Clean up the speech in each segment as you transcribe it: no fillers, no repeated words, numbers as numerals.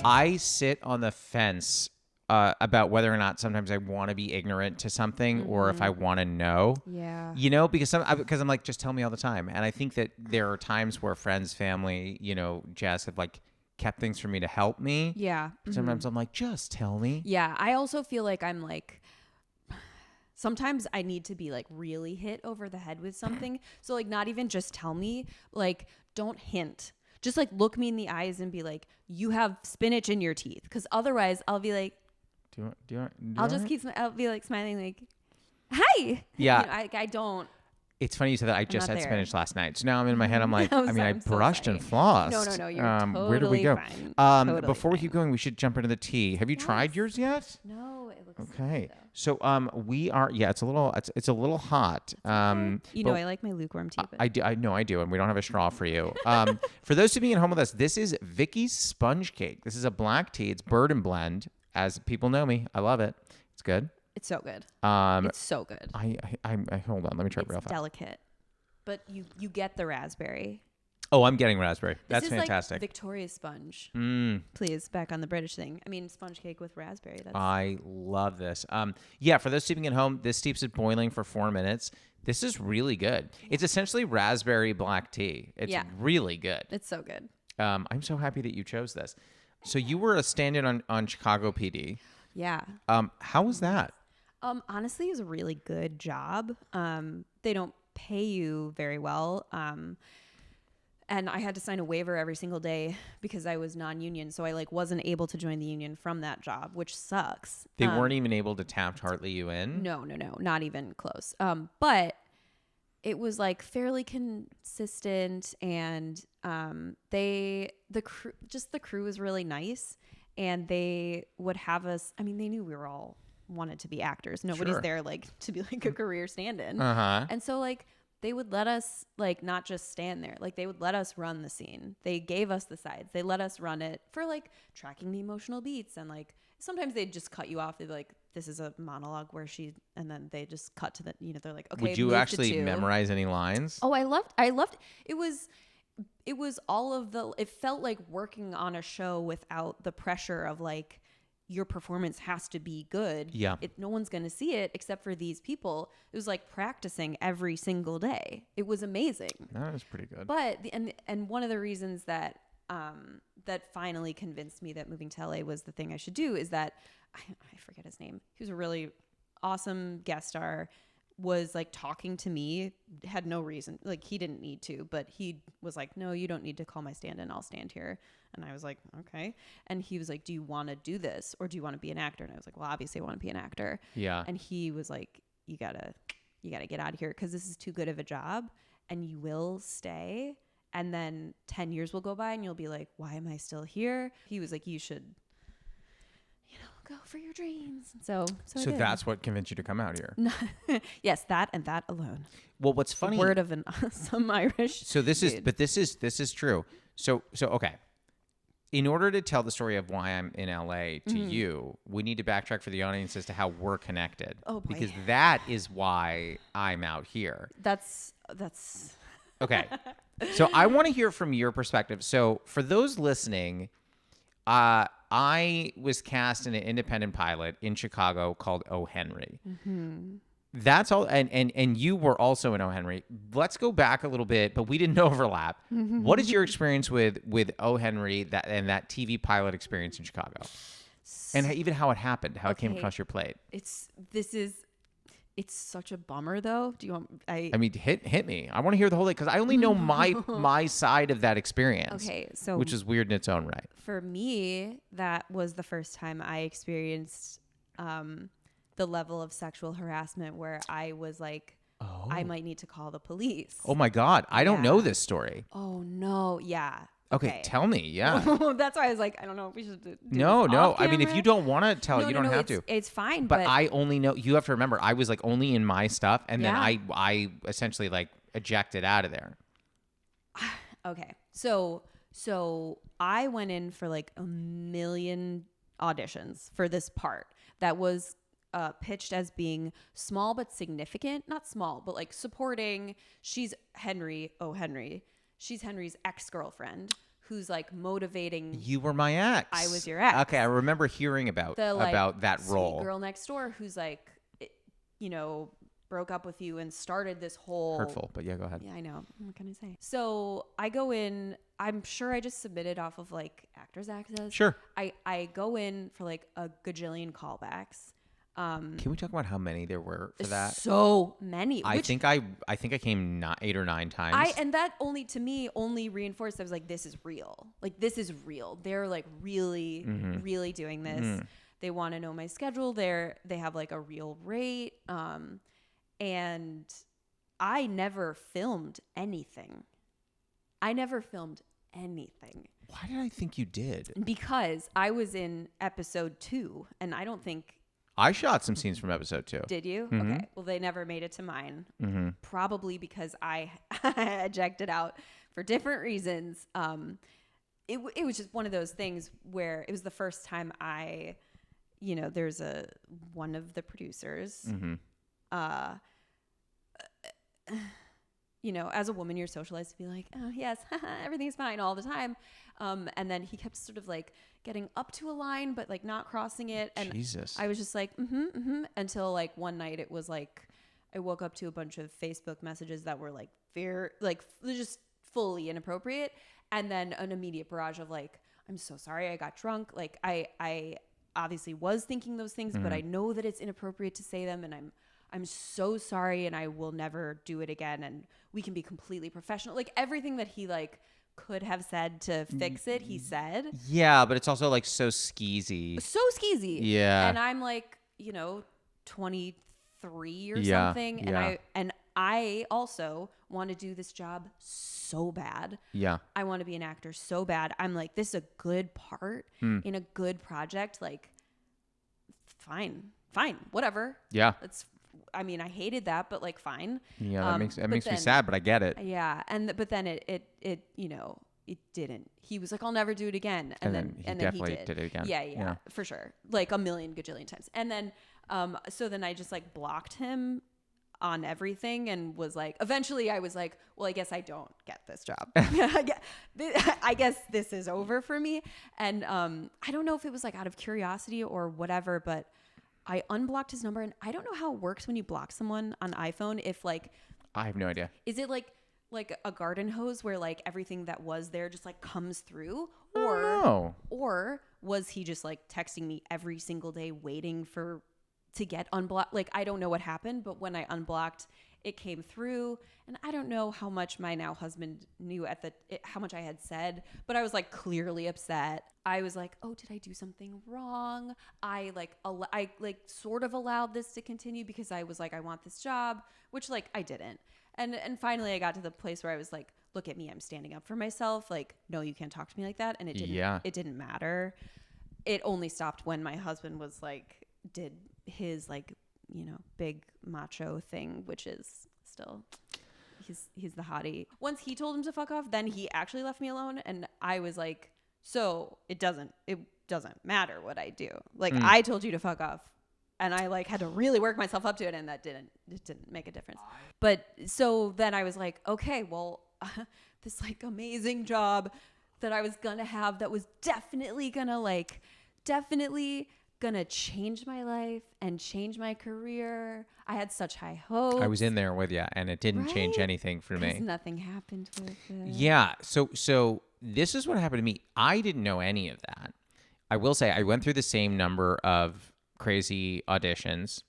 I sit on the fence about whether or not sometimes I want to be ignorant to something or if I want to know. Yeah. You know, because I'm like, just tell me all the time. And I think that there are times where friends, family, you know, Jess have like kept things from me to help me. Yeah. But sometimes I'm like, just tell me. Yeah. I also feel like I'm like, sometimes I need to be like really hit over the head with something. So like not even just tell me, like don't hint. Just like look me in the eyes and be like, you have spinach in your teeth. Because otherwise I'll be like, I'll be like smiling like, hi. Yeah. You know, I don't. It's funny you said that. I just had spinach last night. So now I'm in my head. I'm like, I brushed and flossed. No. You're totally where do we go? fine. Totally before we fine. keep going, we should jump into the tea. Have you tried yours yet? No, it looks okay. Good, So we are. Yeah, it's a little hot. You know, I like my lukewarm tea. But I do, and we don't have a straw for you. For those of you at home with us, this is Vicky's Sponge Cake. This is a black tea. It's bird and blend. As people know me, I love it. It's good. It's so good. It's so good. I hold on. Let me try it real fast. It's delicate, but you get the raspberry. Oh, I'm getting raspberry. That's this is fantastic. Like Victoria's sponge. Please, back on the British thing. I mean, sponge cake with raspberry. I love this. Yeah, for those steeping at home, this steeps it boiling for 4 minutes. This is really good. It's essentially raspberry black tea. It's really good. It's so good. I'm so happy that you chose this. So you were a stand-in on Chicago PD. Yeah. How was that? Honestly, it was a really good job. They don't pay you very well. And I had to sign a waiver every single day because I was non-union. So I like wasn't able to join the union from that job, which sucks. They weren't even able to Taft-Hartley you in? No, not even close. But it was like fairly consistent, and the crew was really nice, and they would have us. I mean, they knew we were all wanted to be actors. Nobody's there like to be like a career stand-in. And so like they would let us like not just stand there. Like they would let us run the scene. They gave us the sides. They let us run it for like tracking the emotional beats, and like sometimes they'd just cut you off. They'd be like, this is a monologue where and then they just cut to the, you know, they're like, okay. Would you actually memorize any lines? Oh, I loved it. It was all of it felt like working on a show without the pressure of like, your performance has to be good. Yeah. No one's going to see it except for these people. It was like practicing every single day. It was amazing. That was pretty good. But and one of the reasons that that finally convinced me that moving to LA was the thing I should do is that I forget his name. He was a really awesome guest star, was like talking to me, had no reason, like he didn't need to, but he was like, no, you don't need to call my stand-in, I'll stand here. And I was like, okay. And he was like, do you want to do this or do you want to be an actor? And I was like, well, obviously I want to be an actor. Yeah. And he was like, you gotta get out of here because this is too good of a job and you will stay. And then 10 years will go by and you'll be like, why am I still here? He was like, you should, go for your dreams. So that's what convinced you to come out here. Yes, that and that alone. Well, what's funny? The word of some Irish. So this is true. So okay. In order to tell the story of why I'm in LA to you, we need to backtrack for the audience as to how we're connected. Oh boy. Because that is why I'm out here. That's okay. So I want to hear from your perspective. So for those listening, I was cast in an independent pilot in Chicago called O. Henry. Mm-hmm. That's all. And you were also in O. Henry. Let's go back a little bit, but we didn't overlap. Mm-hmm. What is your experience with O. Henry and that TV pilot experience in Chicago? And even how it happened, how it came across your plate. It's such a bummer, though. Do you want? I mean, hit me. I want to hear the whole thing because I only know my side of that experience. Okay, so which is weird in its own right. For me, that was the first time I experienced the level of sexual harassment where I was like, I might need to call the police. Oh my God, I don't know this story. Oh no, yeah. Okay, tell me. Yeah. That's why I was like, I don't know if we should do No. I mean, if you don't want to tell, you don't have to. It's fine. But I only know, you have to remember, I was like only in my stuff. And then I essentially like ejected out of there. Okay. So I went in for like 1 million auditions for this part that was pitched as being small but significant. Not small, but like supporting. She's Henry. She's Henry's ex-girlfriend who's like motivating. You were my ex. I was your ex. Okay, I remember hearing about that role. Sweet girl next door who's like, you know, broke up with you and started this whole hurtful. But yeah, go ahead. Yeah, I know. What can I say? So I go in. I'm sure I just submitted off of like Actors Access. Sure. I go in for like a gajillion callbacks. Can we talk about how many there were for that? So many. I think I came 8 or 9 times. And that only to me only reinforced. I was like, this is real. Like this is real. They're like really, really doing this. They want to know my schedule. They have like a real rate. And I never filmed anything. Why did I think you did? Because I was in episode 2, and I don't think. I shot some scenes from episode 2. Did you? Mm-hmm. Okay. Well, they never made it to mine. Mm-hmm. Probably because I ejected out for different reasons. It was just one of those things where it was the first time there's one of the producers. Mm-hmm. As a woman, you're socialized to be like, oh, yes, everything's fine all the time. And then he kept sort of like getting up to a line, but like not crossing it. And Jesus. I was just like, until like one night it was like, I woke up to a bunch of Facebook messages that were like just fully inappropriate. And then an immediate barrage of like, I'm so sorry, I got drunk. Like I obviously was thinking those things, but I know that it's inappropriate to say them. And I'm so sorry, and I will never do it again. And we can be completely professional. Like everything that he like could have said to fix it, he said. Yeah, but it's also like so skeezy. Yeah. And I'm like, 23 or something. And I also want to do this job so bad. Yeah. I want to be an actor so bad. I'm like, this is a good part in a good project. Like, fine, whatever. Yeah. I hated that, but like, fine. Yeah, that makes me sad, but I get it. Yeah, but then it didn't. He was like, I'll never do it again, and then he definitely did it again. Yeah, for sure, like a million gajillion times. And then, so then I just like blocked him on everything, and was like, eventually I was like, well, I guess I don't get this job. I guess this is over for me. And I don't know if it was like out of curiosity or whatever, but I unblocked his number, and I don't know how it works when you block someone on iPhone. If like, I have no idea. Is it like a garden hose where like everything that was there just like comes through, or was he just like texting me every single day waiting to get unblocked? Like, I don't know what happened, but when I unblocked, it came through, and I don't know how much my now husband knew how much I had said, but I was like clearly upset. I was like, oh, did I do something wrong? I sort of allowed this to continue because I was like, I want this job, which like I didn't. And finally I got to the place where I was like, look at me, I'm standing up for myself. Like, no, you can't talk to me like that. And it didn't matter. It only stopped when my husband was like, did his like, big macho thing, which is still, he's the hottie. Once he told him to fuck off, then he actually left me alone. And I was like, so it doesn't matter what I do. Like, I told you to fuck off, and I like had to really work myself up to it, and it didn't make a difference. But so then I was like, okay, well, this like amazing job that I was gonna have that was definitely gonna change my life and change my career. I had such high hopes. I was in there with you, and it didn't change anything for me. Nothing happened with it. Yeah. So this is what happened to me. I didn't know any of that. I will say I went through the same number of crazy auditions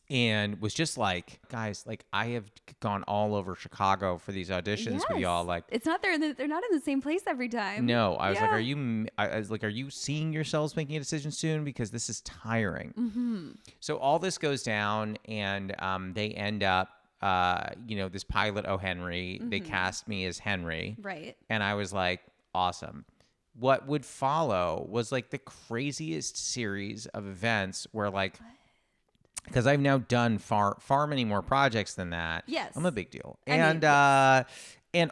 and was just like, guys, like I have gone all over Chicago for these auditions with y'all. Like, it's not they're not in the same place every time. No, I was like, are you seeing yourselves making a decision soon? Because this is tiring. Mm-hmm. So all this goes down, and they end up, this pilot, O. Henry, they cast me as Henry. Right. And I was like, awesome. What would follow was like the craziest series of events where like, because I've now done far many more projects than that. Yes. I'm a big deal. And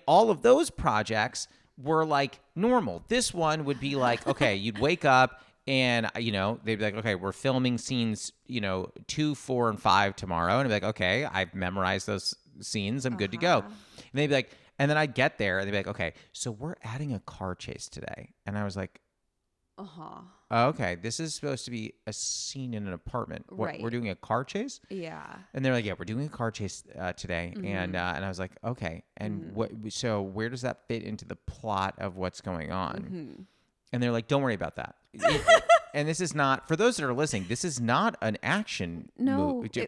all of those projects were like normal. This one would be like, okay, you'd wake up and, they'd be like, okay, we're filming scenes, 2, 4, and 5 tomorrow. And I'd be like, okay, I've memorized those scenes. I'm good to go. And they'd be like, And then I'd get there and they'd be like, okay, so we're adding a car chase today. And I was like, oh, okay, this is supposed to be a scene in an apartment. What, Right. we're doing a car chase? Yeah. And they're like, yeah, we're doing a car chase today. And I was like, okay. And so where does that fit into the plot of what's going on? And they're like, don't worry about that. And this is not, for those that are listening, this is not an action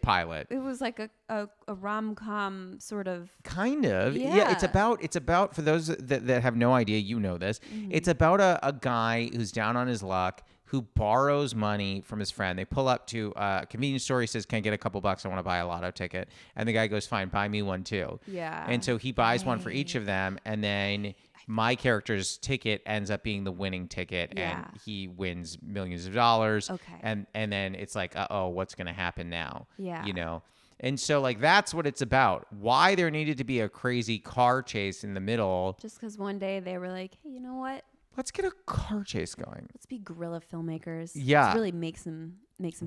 pilot. It was like a rom-com sort of. Kind of. Yeah. It's about, for those that have no idea, you know this, it's about a guy who's down on his luck, who borrows money from his friend. They pull up to a convenience store. He says, can I get a couple bucks? I want to buy a lotto ticket. And the guy goes, fine, buy me one too. Yeah. And so he buys one for each of them. And then my character's ticket ends up being the winning ticket. Yeah. And he wins millions of dollars. Okay. And then it's like, what's going to happen now? Yeah. You know? And so like, that's what it's about. Why there needed to be a crazy car chase in the middle. Just because one day they were like, hey, you know what? Let's get a car chase going. Let's be guerrilla filmmakers. Yeah. Let's really make some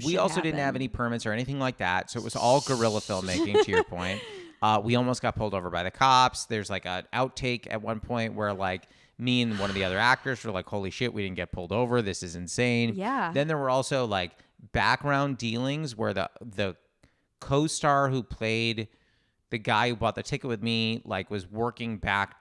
We also didn't have any permits or anything like that. So it was all guerrilla filmmaking, to your point. We almost got pulled over by the cops. There's like an outtake at one point where like me and one of the other actors were like, holy shit, we didn't get pulled over. This is insane. Yeah. Then there were also like background dealings where the co-star who played the guy who bought the ticket with me like was working back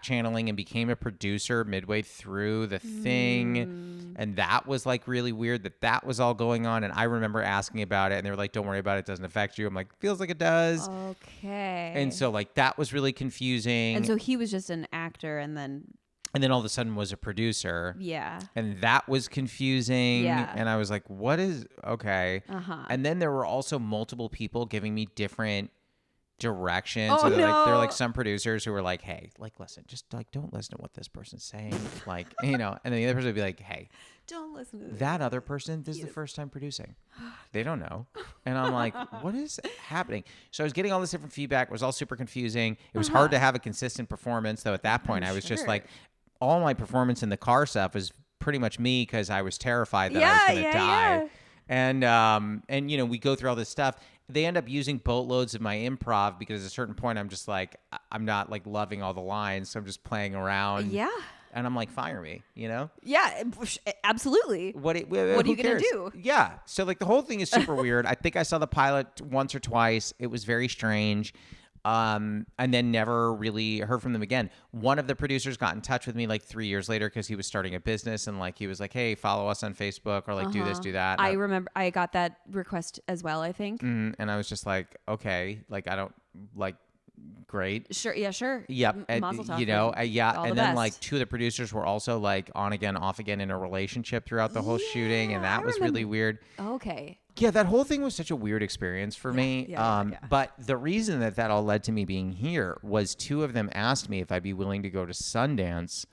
channeling and became a producer midway through the thing. And that was like really weird that was all going on. And I remember asking about it and they were like, don't worry about it. It doesn't affect you. I'm like, feels like it does. Okay. And so like that was really confusing. And so he was just an actor and then all of a sudden was a producer. Yeah. And that was confusing. Yeah. And I was like, what is, okay. Uh-huh. And then there were also multiple people giving me different directions. Oh, So they're no. like some producers who were like, hey, like, listen, just like, don't listen to what this person's saying. Like, you know, and then the other person would be like, hey, don't listen to that other person, this is the first time producing. They don't know. And I'm like, what is happening? So I was getting all this different feedback. It was all super confusing. It was hard to have a consistent performance, though. At that point, I was just like, all my performance in the car stuff was pretty much me because I was terrified that I was going to die. Yeah. And you know, we go through all this stuff. They end up using boatloads of my improv because at a certain point, I'm just like, I'm not like loving all the lines. So I'm just playing around. Yeah. And I'm like, fire me, you know? Yeah, absolutely. What are you going to do? Yeah. So like the whole thing is super weird. I think I saw the pilot once or twice. It was very strange. And then never really heard from them again. One of the producers got in touch with me like 3 years later because he was starting a business and like he was like, hey, follow us on Facebook or like do this, do that. I remember I got that request as well, I think. And I was just like, okay, like I don't like great. Sure. Yeah, sure. Yep. Mazel tov, You know, yeah. all And the then best. like two of the producers were also like on again, off again in a relationship throughout the whole shooting. And that was really weird. Okay. Yeah, that whole thing was such a weird experience for me. Yeah. But the reason that all led to me being here was two of them asked me if I'd be willing to go to Sundance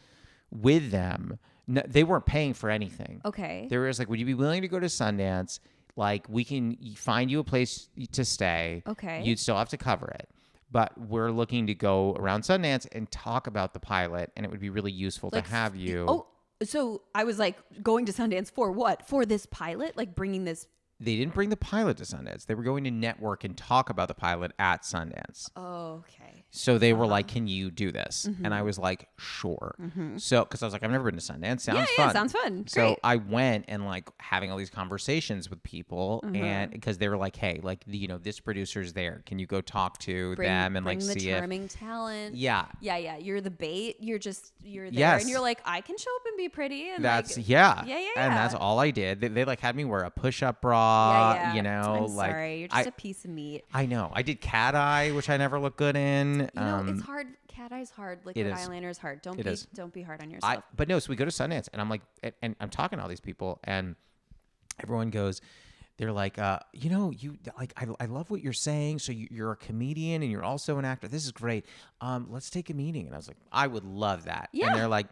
with them. No, they weren't paying for anything. Okay. They were just like, would you be willing to go to Sundance? Like, we can find you a place to stay. Okay. You'd still have to cover it. But we're looking to go around Sundance and talk about the pilot, and it would be really useful to have you. Oh, so I was like, going to Sundance for what? For this pilot? Like bringing this... They didn't bring the pilot to Sundance. They were going to network and talk about the pilot at Sundance. Oh, okay. So they were like, can you do this? And I was like, sure. So, because I was like, I've never been to Sundance. Sounds fun. Yeah, sounds fun. So Great. I went and like having all these conversations with people and because they were like, hey, like, you know, this producer's there. Can you go talk to them and like see the if... charming talent. Yeah. Yeah. You're the bait. You're there. Yes. And you're like, I can show up and be pretty. And That's, like, yeah. Yeah. And that's all I did. They like had me wear a push-up bra, you know. I'm like, sorry. You're just a piece of meat. I know. I did cat eye, which I never look good in. You know, it's hard. Cat eye's hard. Liquid is. eyeliner is hard. Don't be hard on I, yourself. but no, so we go to Sundance and I'm like, and I'm talking to all these people and everyone goes, they're like, you know, you like, I love what you're saying. So you're a comedian and you're also an actor. This is great. Let's take a meeting. And I was like, I would love that. Yeah. And they're like,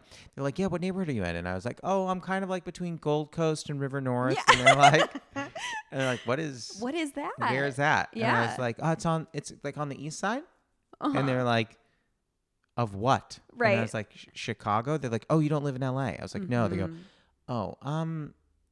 yeah, what neighborhood are you in? And I was like, oh, I'm kind of like between Gold Coast and River North. Yeah. And they're like, what is that? Where is that? Yeah. And I was like, oh, it's like on the east side. And they're like, of what? Right. And I was like, Chicago. They're like, oh, you don't live in LA. I was like, no. They go, oh,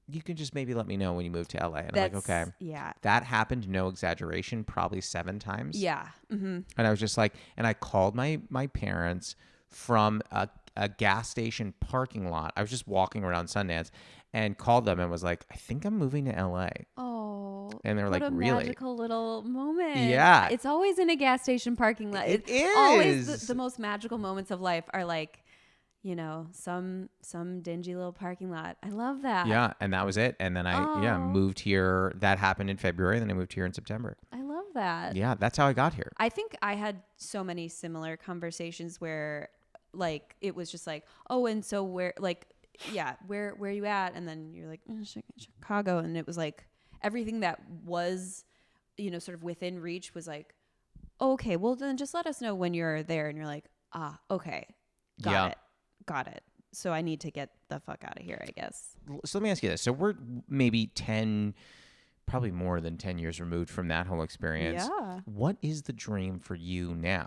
you can just maybe let me know when you move to LA. And I'm like, okay. Yeah. That happened, no exaggeration, probably 7 times. Yeah. Mm-hmm. And I was just like, and I called my parents from a gas station parking lot. I was just walking around Sundance and called them and was like, I think I'm moving to LA. Oh, And they were what like, a really? magical little moment. Yeah. It's always in a gas station parking lot. It is. Always the most magical moments of life are like, you know, some dingy little parking lot. I love that. Yeah, and that was it. And then I Oh. moved here. That happened in February, and then I moved here in September. I love that. Yeah, that's how I got here. I think I had so many similar conversations where like it was just like, oh, and so where like where are you at? And then you're like, Chicago, and it was like everything that was, you know, sort of within reach was like, oh, okay, well then just let us know when you're there. And you're like, okay, got it. So I need to get the fuck out of here, I guess. So let me ask you this. So we're maybe 10, probably more than 10 years removed from that whole experience. Yeah. What is the dream for you now?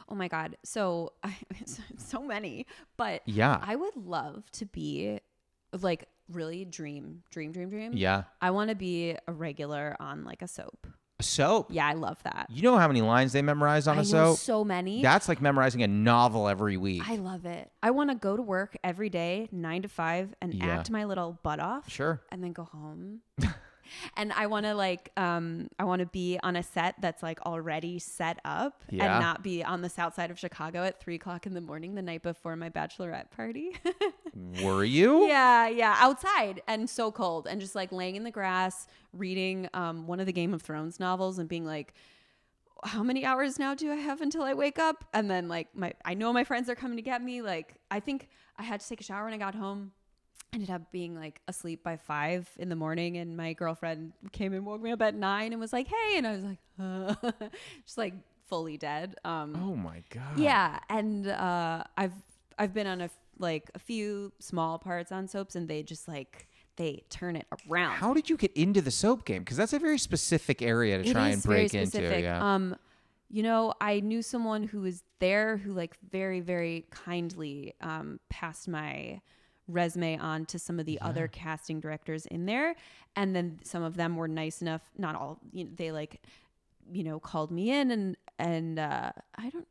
Oh my God. So so many, but Yeah. I would love to be like really dream. Yeah. I want to be a regular on like a soap. A soap? Yeah, I love that. You know how many lines they memorize on I a know soap? so many. That's like memorizing a novel every week. I love it. I want to go to work every day, 9 to 5, and act my little butt off. Sure. And then go home. And I want to like, I want to be on a set that's like already set up and not be on the south side of Chicago at 3:00 in the morning the night before my bachelorette party. Were you? Yeah. Outside and so cold and just like laying in the grass, reading one of the Game of Thrones novels and being like, how many hours now do I have until I wake up? And then like I know my friends are coming to get me. Like, I think I had to take a shower when I got home. Ended up being like asleep by 5 in the morning, and my girlfriend came and woke me up at 9 and was like, hey, and I was like, just like fully dead. Oh my God. Yeah. And I've been on a few small parts on soaps, and they just like, they turn it around. How did you get into the soap game? Because that's a very specific area to try and break into. Yeah. You know, I knew someone who was there who like very, very kindly passed my resume on to some of the other casting directors in there, and then some of them were nice enough, not all, you know, they like, you know, called me in, and I don't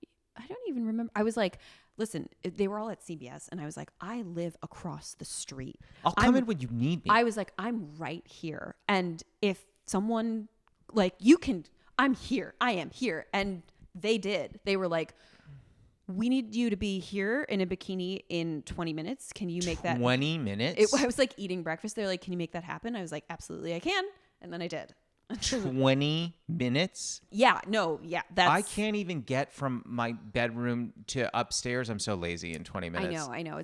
even remember. I was like, listen, they were all at CBS, and I was like, I live across the street. I'll come in when you need me. I was like, I'm right here, and if someone like, you can, I'm here, I am here. And they did. They were like, we need you to be here in a bikini in 20 minutes. Can you make that? 20 minutes? I was like eating breakfast. They're like, can you make that happen? I was like, absolutely, I can. And then I did. 20 minutes? Yeah, no, yeah. I can't even get from my bedroom to upstairs. I'm so lazy in 20 minutes. I know.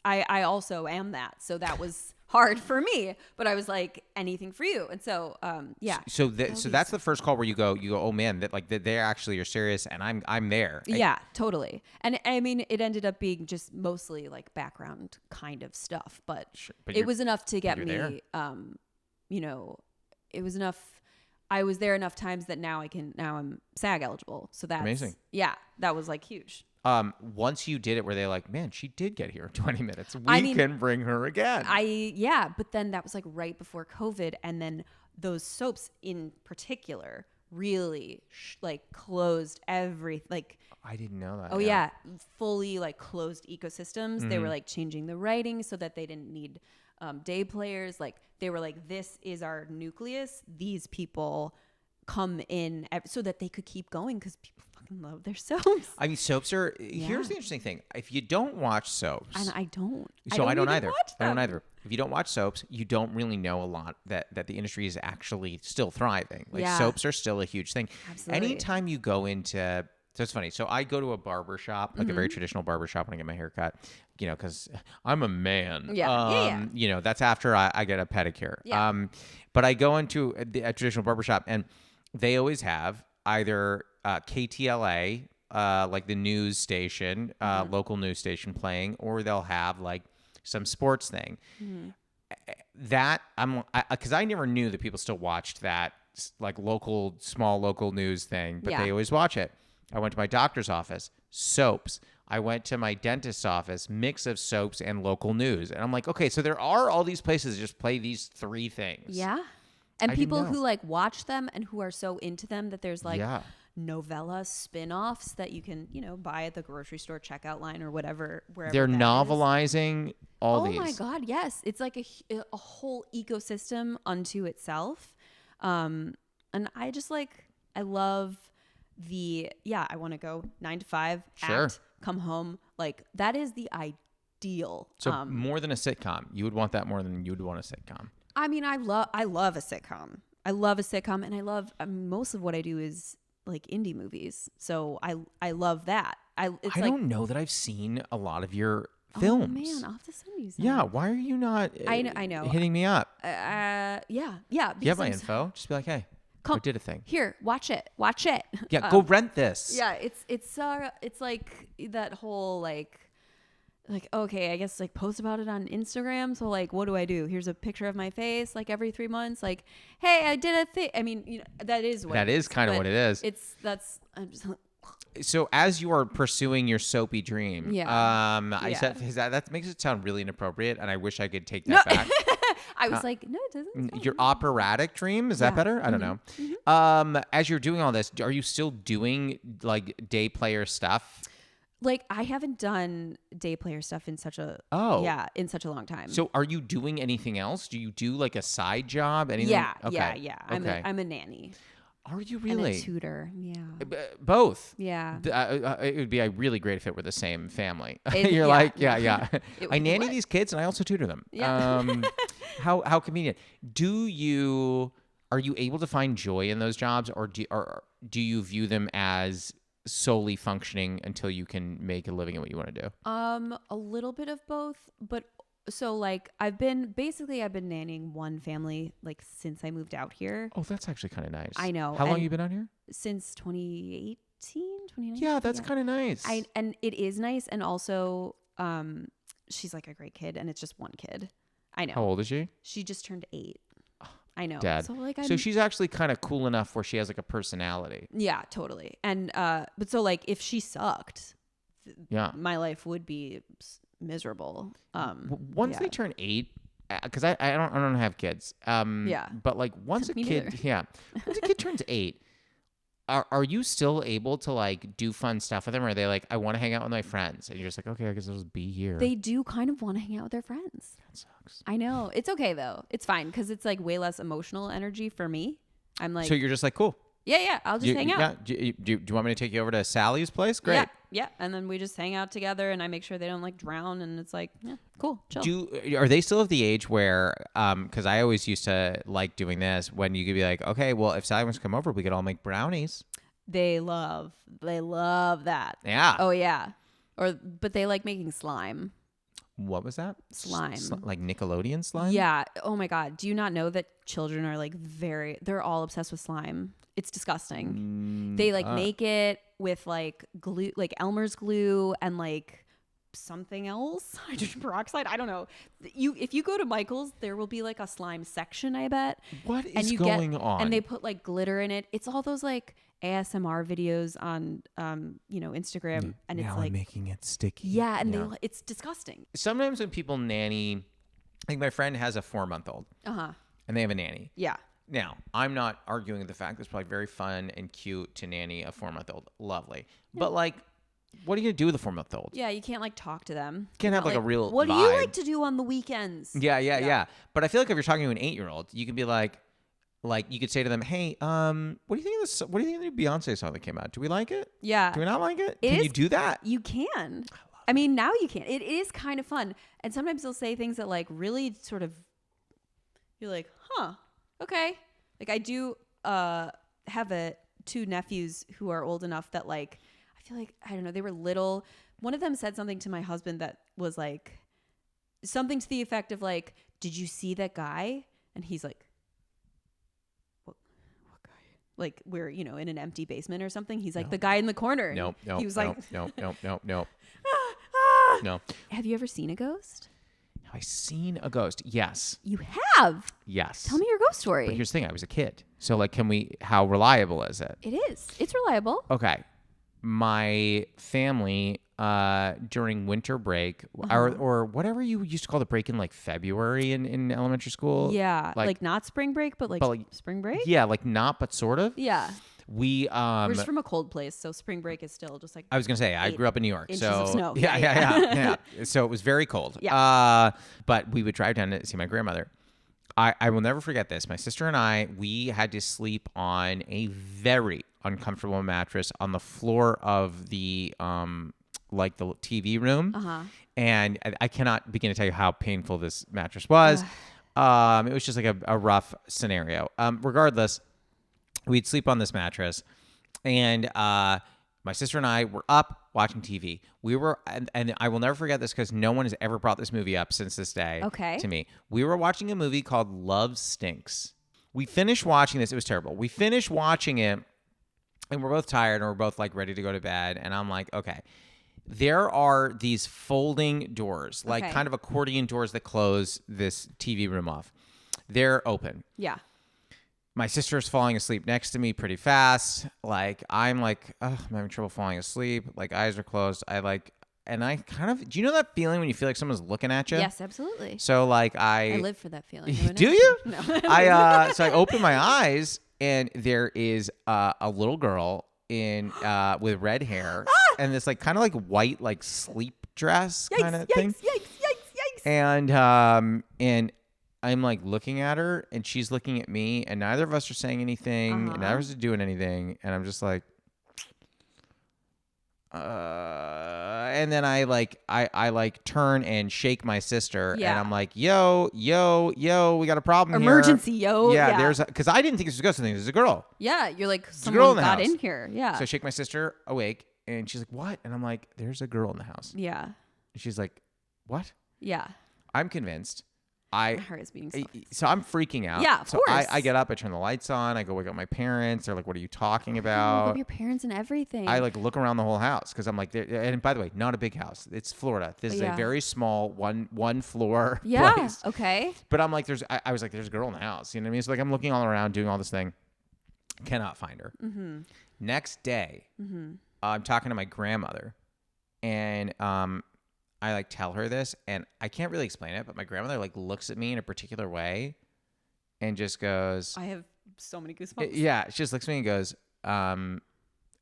I also am that. So that was hard for me, but I was like, anything for you. And so, yeah. So that's the first call where you go, oh man, that like they actually are serious, and I'm there. Yeah, totally. And I mean, it ended up being just mostly like background kind of stuff, but it was enough to get me, you know, it was enough. I was there enough times that now I'm SAG eligible. So that's amazing. Yeah, that was like huge. Once you did it, were they like, man, she did get here in 20 minutes. We can bring her again. But then that was like right before COVID. And then those soaps in particular really like closed like, I didn't know that. Oh yeah. Fully like closed ecosystems. Mm-hmm. They were like changing the writing so that they didn't need day players. Like they were like, this is our nucleus. These people come in so that they could keep going because people fucking love their soaps. I mean, soaps are, here's the interesting thing. If you don't watch soaps. And I don't. So I don't either. I don't either. If you don't watch soaps, you don't really know a lot that the industry is actually still thriving. Like soaps are still a huge thing. Absolutely. Anytime you go into, so it's funny. So I go to a barber shop, like a very traditional barber shop when I get my hair cut, you know, because I'm a man. Yeah. You know, that's after I get a pedicure. Yeah. But I go into a traditional barber shop, and they always have either KTLA, like the news station, local news station playing, or they'll have like some sports thing. That because I never knew that people still watched that like small local news thing, but they always watch it. I went to my doctor's office, soaps. I went to my dentist's office, mix of soaps and local news. And I'm like, okay, so there are all these places that just play these 3 things. Yeah. And I didn't people know. who like watch them and who are so into them that there's like Yeah. novella spin-offs that you can, buy at the grocery store checkout line or whatever, wherever They're that is. novelizing all Oh these. my God, yes. It's like a whole ecosystem unto itself. And I just I love I want to go 9 to 5, Sure. act, come home. Like that is the ideal. So more than a sitcom. You would want that more than you would want a sitcom. I mean, I love a sitcom. I love a sitcom, and I love most of what I do is like indie movies. So I love that. I don't know that I've seen a lot of your films. Oh man, I'll have to send you some. Yeah, why are you not I know. hitting me up? Yeah. You have my info. Just be like, hey, I did a thing. Here, watch it. Yeah, go rent this. Yeah, it's like that whole like okay, I guess post about it on Instagram. So what do I do? Here's a picture of my face every 3 months. Hey, I did a thing. I mean, that is what that is kind of what it is. I'm just So as you are pursuing your soapy dream, I said that makes it sound really inappropriate, and I wish I could take that back. I was no, it doesn't. Your operatic dream, is that better? I don't know. Mm-hmm. As you're doing all this, are you still doing day player stuff? I haven't done day player stuff in such a in such a long time. So are you doing anything else? Do you do a side job? Anything? Yeah, okay. yeah. Okay. I'm a nanny. Are you really? And a tutor. Yeah. Both. Yeah. It would be a really great fit with the same family. You're yeah. I nanny these kids and I also tutor them. Yeah. How convenient. Are you able to find joy in those jobs, or do you view them as solely functioning until you can make a living at what you want to do? A little bit of both, but so I've been nannying one family since I moved out here. Oh, that's actually kind of nice. I know. How long have you been out here? Since 2018, 2019. Yeah, that's kind of nice. And it is nice, and also she's a great kid, and it's just one kid. I know. How old is she? She just turned 8. I know. Dad. So she's actually kind of cool enough where she has a personality. Yeah, totally. And but so if she sucked, my life would be miserable. Once they turn 8, because I don't have kids. But once a kid, once a kid turns 8, are you still able to do fun stuff with them? Or are they I want to hang out with my friends, and you're just okay, I guess I'll just be here. They do kind of want to hang out with their friends. That sucks. I know. It's okay though. It's fine because it's way less emotional energy for me. I'm so you're just cool. Yeah. I'll just hang out. Yeah. Do you want me to take you over to Sally's place? Great. Yeah. And then we just hang out together, and I make sure they don't drown, and it's cool, chill. Are they still of the age where, because I always used to like doing this, when you could be okay, well, if Sally wants to come over, we could all make brownies. They love that. Yeah. Oh yeah. But they like making slime. What was that? Slime. Like Nickelodeon slime? Yeah. Oh my God. Do you not know that children are they're all obsessed with slime? It's disgusting. They make it with glue, Elmer's glue, and something else, hydrogen peroxide. I don't know. If you go to Michael's, there will be a slime section, I bet. What is going on? And they put glitter in it. It's all those ASMR videos on Instagram, and now it's I'm making it sticky. Yeah, and it's disgusting. Sometimes when people nanny, my friend has a 4-month-old. And they have a nanny. Yeah. Now, I'm not arguing the fact that it's probably very fun and cute to nanny a 4-month-old. Lovely. Yeah. But what are you going to do with a 4-month-old? Yeah, you can't talk to them. You can't have a real what vibe. do you like to do on the weekends? Yeah. But I feel if you're talking to an 8-year-old, you can be you could say to them, hey, what do you think of this? What do you think of the new Beyonce song that came out? Do we like it? Yeah. Do we not like it? Can you do that? You can. I mean, now you can. It is kind of fun. And sometimes they'll say things that really sort of, you're huh, okay. I do have 2 nephews who are old enough that I feel I don't know, they were little. One of them said something to my husband that was something to the effect of did you see that guy? And he's what guy? We're, in an empty basement or something. He's the guy in the corner. No. He was no. No. Have you ever seen a ghost? Have I seen a ghost? Yes. You have? Yes. Tell me your ghost story. But here's the thing. I was a kid. So how reliable is it? It is. It's reliable. Okay. my family during winter break or whatever you used to call the break in like February in elementary school. Yeah, like not spring break, but like spring break. Yeah, like not, but sort of. Yeah. We're just from a cold place, so spring break is still just like. I was gonna say I grew up in New York, inches so of snow. Yeah. So it was very cold. Yeah. But we would drive down to see my grandmother. I will never forget this. My sister and we had to sleep on a very uncomfortable mattress on the floor of the like the TV room, and I cannot begin to tell you how painful this mattress was. It was just like a rough scenario. Regardless. We'd sleep on this mattress, and my sister and I were up watching TV. We were, and I will never forget this because no one has ever brought this movie up since this day to me. We were watching a movie called Love Stinks. We finished watching this. It was terrible. We finished watching it, and we're both tired, and we're both like ready to go to bed. And I'm like, okay. There are these folding doors, like kind of accordion doors that close this TV room off. They're open. Yeah. My sister's falling asleep next to me pretty fast. Like, I'm like, I'm having trouble falling asleep. Like, eyes are closed. And I kind of, do you know that feeling when you feel like someone's looking at you? Yes, absolutely. So like I live for that feeling. Do you? No. So I open my eyes and there is a little girl with red hair and this like kind of like white like sleep dress kind of thing. Yikes. And I'm like looking at her and she's looking at me and neither of us are saying anything and neither of us are doing anything. And I'm just like, and then I turn and shake my sister and I'm like, yo, we got a problem Emergency, here. yo. Yeah. Because I didn't think this was a ghost. I think this is a girl. Yeah. You're like, There's a girl in someone the got house. in here. Yeah. So I shake my sister awake and she's like, what? And I'm like, there's a girl in the house. Yeah. And she's like, what? Yeah. I'm convinced. My heart is beating So I'm freaking out. Yeah, of course. I get up, I turn the lights on, I go wake up my parents. They're like, what are you talking Wake about? up your parents and everything. I like look around the whole house because I'm like, and by the way, not a big house. It's Florida. This is a very small one floor place. Okay. But I'm like, I was like, there's a girl in the house. You know what I mean? So like I'm looking all around, doing all this thing. Cannot find her. Mm-hmm. Next day, I'm talking to my grandmother and I like tell her this and I can't really explain it, but my grandmother like looks at me in a particular way and just goes, I have so many goosebumps. Yeah. She just looks at me and goes,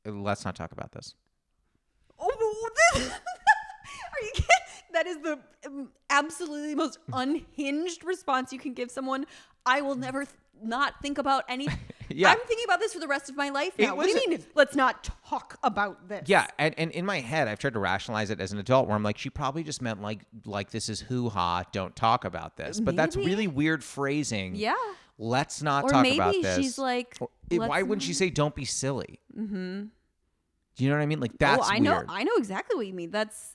let's not talk about this. Oh, are you kidding? That is the absolutely most unhinged response you can give someone. I will never not think about any. Yeah. I'm thinking about this for the rest of my life now. What do you mean? Let's not talk about this. Yeah, and in my head, I've tried to rationalize it as an adult, where I'm like, she probably just meant like this is hoo-ha. Don't talk about this. But that's really weird phrasing. Yeah. Let's not or talk maybe about this. She's like, why wouldn't she say don't be silly? Mm-hmm. Do you know what I mean? Like that's weird. I know exactly what you mean. That's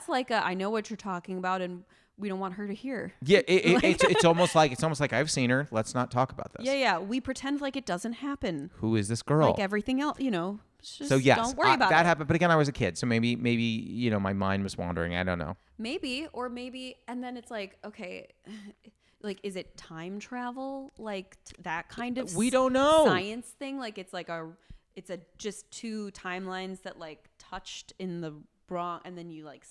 like I know what you're talking about, and we don't want her to hear. Yeah, it's almost like I've seen her. Let's not talk about this. Yeah. We pretend like it doesn't happen. Who is this girl? Like everything else, Just so yes, don't worry about that it. happened. But again, I was a kid, so maybe my mind was wandering. I don't know. Maybe, and then it's like, okay, like is it time travel? Like that kind of we don't know science thing. Like it's just two timelines that like touched in the wrong, and then you like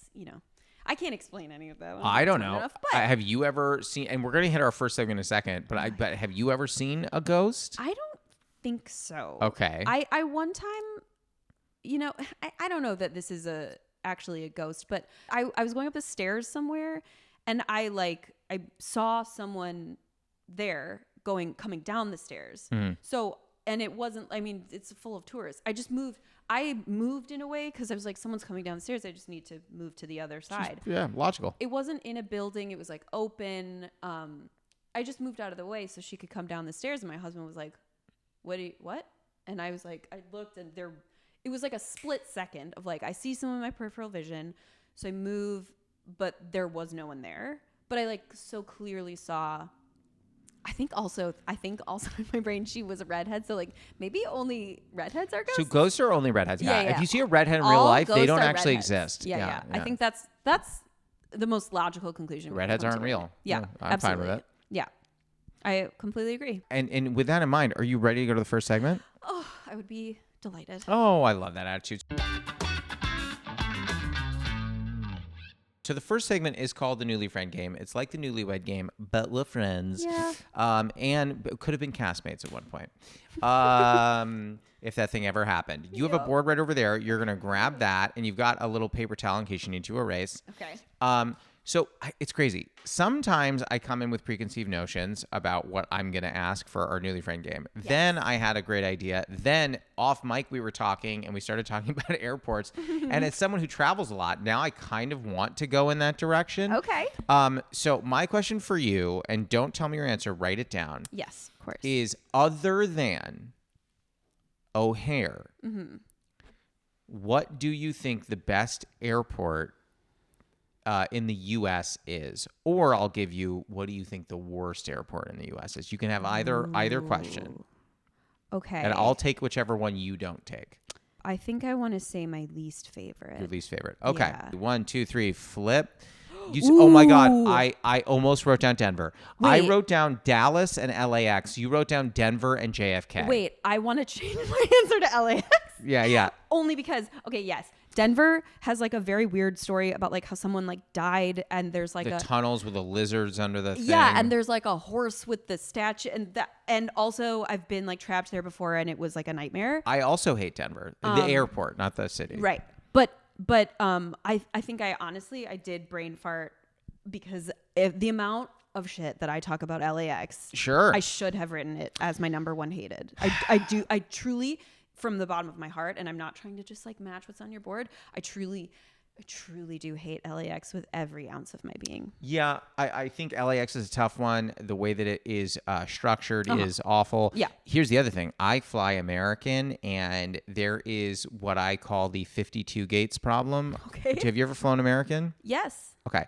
I can't explain any of that. I don't know. Enough, but have you ever seen? And we're gonna hit our first segment in a second. But have you ever seen a ghost? I don't think so. Okay. I one time, I don't know that this is actually a ghost, but I was going up the stairs somewhere, and I saw someone there coming down the stairs. Mm-hmm. So, and it wasn't. I mean, it's full of tourists. I moved in a way because I was like, someone's coming down the stairs. I just need to move to the other side. Yeah, logical. It wasn't in a building. It was like open. I just moved out of the way so she could come down the stairs. And my husband was like, what? And I was like, I looked and it was like a split second of like, I see someone in my peripheral vision. So I move, but there was no one there. But I like so clearly saw, I think also in my brain, she was a redhead. So like maybe only redheads are ghosts. So ghosts are only redheads. Yeah. Yeah. If you see a redhead in real life, they don't actually exist. Yeah. I think that's the most logical conclusion. Redheads aren't real. Yeah, I'm fine with it. Yeah. I completely agree. And with that in mind, are you ready to go to the first segment? Oh, I would be Delighted. Oh, I love that attitude. So the first segment is called the Newly Friend Game. It's like the Newlywed Game, but with friends. Yeah. And it could have been castmates at one point. If that thing ever happened. You have a board right over there. You're going to grab that, and you've got a little paper towel in case you need to erase. Okay. So it's crazy. Sometimes I come in with preconceived notions about what I'm going to ask for our Newly Friend Game. Yes. Then I had a great idea. Then off mic, we were talking and we started talking about airports. And as someone who travels a lot, now I kind of want to go in that direction. Okay. So my question for you, and don't tell me your answer, write it down. Yes, of course. Is other than O'Hare, what do you think the best airport in the U.S. is? Or I'll give you, what do you think the worst airport in the U.S. is? You can have either question. Okay. And I'll take whichever one you don't take. I think I want to say my least favorite. Your least favorite. Okay. Yeah. 1, 2, 3, flip. Oh my God. I almost wrote down Denver. Wait. I wrote down Dallas and LAX. You wrote down Denver and JFK. Wait, I want to change my answer to LAX. Yeah. Only because, okay, yes. Denver has like a very weird story about like how someone like died and there's like the tunnels with the lizards under the thing. Yeah, and there's like a horse with the statue and also I've been like trapped there before and it was like a nightmare. I also hate Denver. The airport, not the city. Right. But I think I did brain fart because the amount of shit that I talk about LAX. Sure. I should have written it as my number one hated. I truly, from the bottom of my heart, and I'm not trying to just like match what's on your board, I truly do hate LAX with every ounce of my being. Yeah, I think LAX is a tough one. The way that it is structured is awful. Yeah. Here's the other thing. I fly American, and there is what I call the 52 gates problem. Okay. Have you ever flown American? Yes. Okay.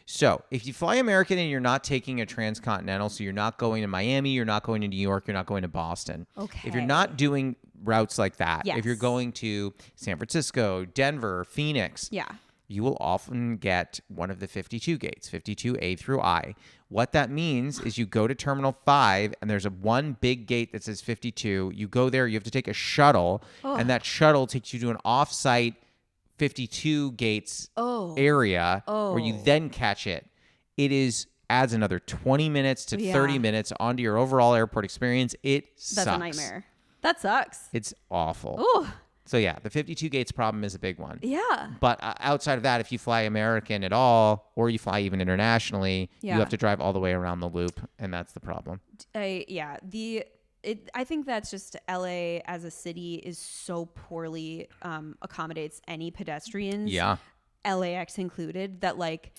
So if you fly American and you're not taking a transcontinental, so you're not going to Miami, you're not going to New York, you're not going to Boston. Okay. If you're not doing routes like that, Yes. if you're going to San Francisco, Denver, Phoenix, Yeah. you will often get one of the 52 gates, 52A through I. What that means is you go to Terminal 5 and there's one big gate that says 52. You go there, you have to take a shuttle, and that shuttle takes you to an off-site 52 gates area where you then catch it. It adds another 20 minutes to 30 minutes onto your overall airport experience. That's a nightmare. That sucks. It's awful. Oh. So yeah, the 52 gates problem is a big one. Yeah. But outside of that, if you fly American at all, or you fly even internationally, you have to drive all the way around the loop, and that's the problem. I think that's just LA as a city is so poorly accommodates any pedestrians. Yeah. LAX included, that like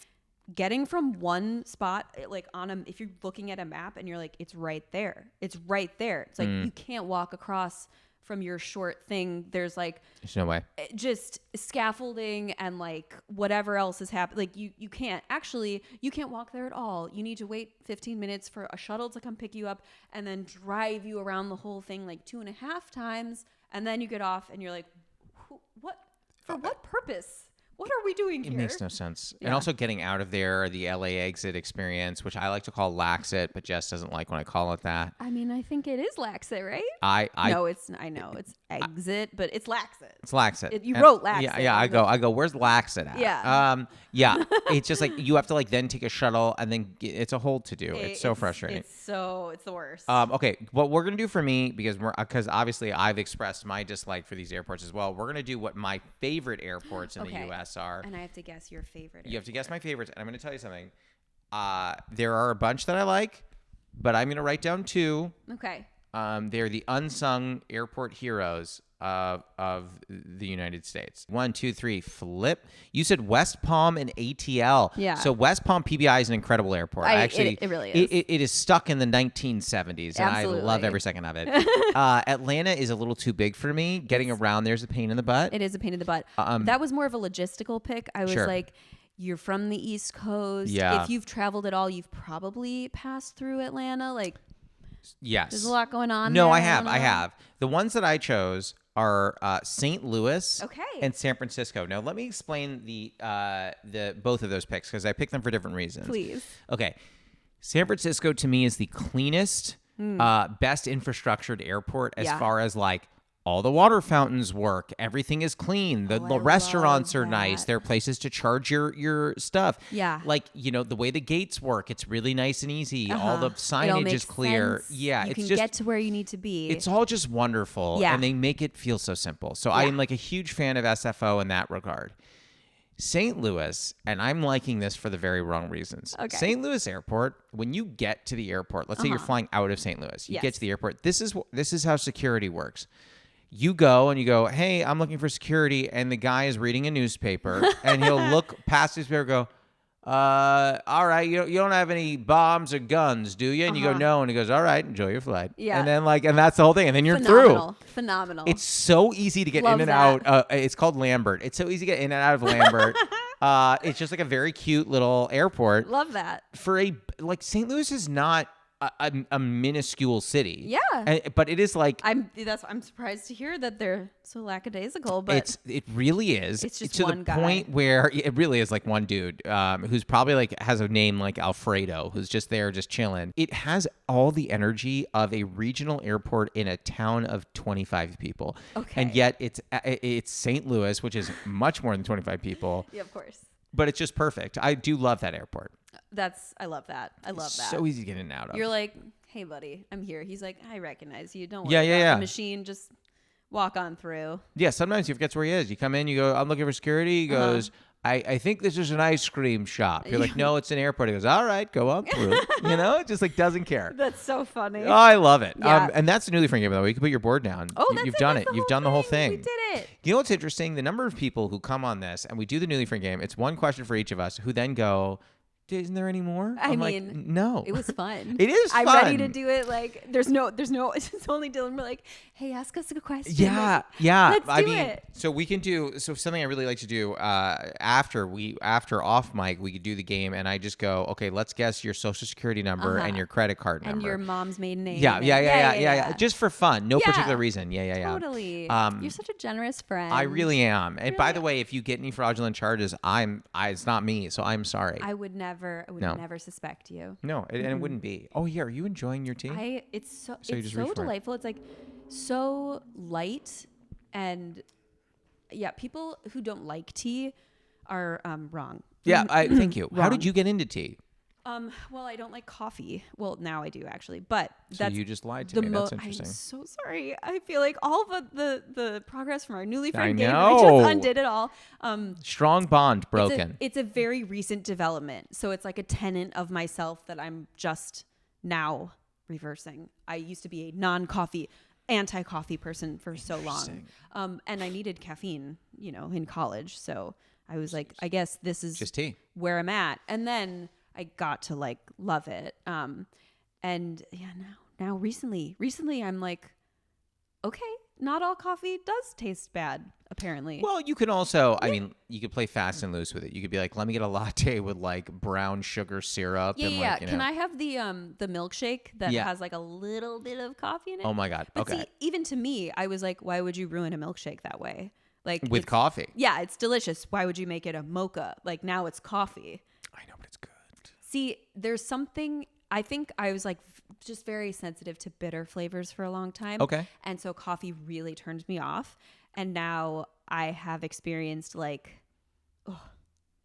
getting from one spot, like if you're looking at a map and you're like, it's right there. It's right there. It's like you can't walk across from your short thing. There's no way. Just scaffolding and like whatever else is happening. Like you can't walk there at all. You need to wait 15 minutes for a shuttle to come pick you up and then drive you around the whole thing like 2.5 times. And then you get off and you're like, what? For what purpose? What are we doing here? It makes no sense. Yeah. And also getting out of there, the LA exit experience, which I like to call Laxit, but Jess doesn't like when I call it that. I mean, I think it is Laxit, right? I know it's exit, but it's Laxit. It's Laxit. You wrote Laxit. Yeah. I go, where's Laxit at? Yeah. Yeah. It's just like you have to like then take a shuttle and then it's a whole to do. It's so frustrating. It's the worst. Okay. What we're going to do for me, because obviously I've expressed my dislike for these airports as well. We're going to do what my favorite airports in the U.S. are. And I have to guess your favorite. You have to guess my favorites. And I'm going to tell you something. There are a bunch that I like, but I'm going to write down 2. Okay. They're the unsung airport heroes of the United States. 1, 2, 3, flip. You said West Palm and ATL. Yeah. So West Palm PBI is an incredible airport. It really is. It is stuck in the 1970s, and Absolutely. I love every second of it. Atlanta is a little too big for me. Getting around there's a pain in the butt. It is a pain in the butt. That was more of a logistical pick. I was like, you're from the East Coast. Yeah. If you've traveled at all, you've probably passed through Atlanta. Like, yes. There's a lot going on. No, there. I have. The ones that I chose are St. Louis and San Francisco. Now, let me explain the both of those picks because I picked them for different reasons. Please. Okay. San Francisco to me is the cleanest, best infrastructured airport as far as like all the water fountains work. Everything is clean. The I restaurants love are nice. that. There are places to charge your stuff. Yeah. Like, the way the gates work, it's really nice and easy. All the It all signage makes is clear. sense. Yeah, you it's can just get to where you need to be. it's all just wonderful. Yeah. And they make it feel so simple. So I am like a huge fan of SFO in that regard. St. Louis, and I'm liking this for the very wrong reasons. Okay. St. Louis Airport, when you get to the airport, let's say you're flying out of St. Louis, you get to the airport. This is how security works. You go and you go, hey, I'm looking for security, and the guy is reading a newspaper, and he'll look past his paper and go, all right, you don't have any bombs or guns, do you? And you go, no. And he goes, all right, enjoy your flight. Yeah. And then and that's the whole thing. And then you're Phenomenal. It's so easy to get Love in and that. out. It's called Lambert. It's so easy to get in and out of Lambert. It's just like a very cute little airport. Love that. St. Louis is not a minuscule city. Yeah. But it is like I'm surprised to hear that they're so lackadaisical, but it really is. It's just to one the guy. point where it really is like one dude who's probably like has a name like Alfredo, who's just there just chilling. It has all the energy of a regional airport in a town of 25 people. Okay. And yet it's St. Louis, which is much more than 25 people. yeah, of course. But it's just perfect. I do love that airport. I love that. I love that. So easy to get in and out of. You're like, hey, buddy, I'm here. He's like, I recognize you. Don't worry Yeah, about yeah. the machine. Just walk on through. Yeah, sometimes you forget where he is. You come in, you go, I'm looking for security. He goes, I think this is an ice cream shop. You're like, no, it's an airport. He goes, all right, go on through. Just like doesn't care. That's so funny. Oh, I love it. Yeah. And that's the newly frame game, though. You can put your board down. Oh, You've done it. You've done the whole thing. We did it. You know what's interesting? The number of people who come on this and we do the newly frame game, it's one question for each of us who then go, isn't there any more? I'm like, no. It was fun. It is fun. I'm ready to do it. Like, there's no, it's only Dylan. We're like, hey, ask us a question. Yeah, like, yeah. Let's do it. So we can do, something I really like to do after off mic, we could do the game and I just go, okay, let's guess your social security number and your credit card number. And your mom's maiden name. Yeah. Just for fun. No particular reason. Yeah. Totally. You're such a generous friend. I really am. And by the way, if you get any fraudulent charges, it's not me, so I'm sorry. I would never suspect you. No, and it wouldn't be. Oh yeah, are you enjoying your tea? It's so reach for it. delightful. It's like so light, and yeah, people who don't like tea are wrong. Yeah, thank you. How did you get into tea? Well, I don't like coffee. Well, now I do actually, but So you just lied to me. That's interesting. I'm so sorry. I feel like all of the progress from our newly framed game, know. I just undid it all. Strong bond broken. It's a very recent development. So it's like a tenet of myself that I'm just now reversing. I used to be a non-coffee, anti-coffee person for so long. And I needed caffeine, in college. So I was like, I guess this is just tea. Where I'm at. And then I got to like love it. And yeah, now recently I'm like, okay, not all coffee does taste bad, apparently. Well, you can also, you could play fast and loose with it. You could be like, let me get a latte with like brown sugar syrup. Yeah. and Can I have the milkshake that has like a little bit of coffee in it? Oh my God. But okay. see, even to me, I was like, why would you ruin a milkshake that way? Like with coffee. Yeah, it's delicious. Why would you make it a mocha? Like now it's coffee. I know, but it's good. See, there's something, I think I was like just very sensitive to bitter flavors for a long time. Okay. And so coffee really turned me off. And now I have experienced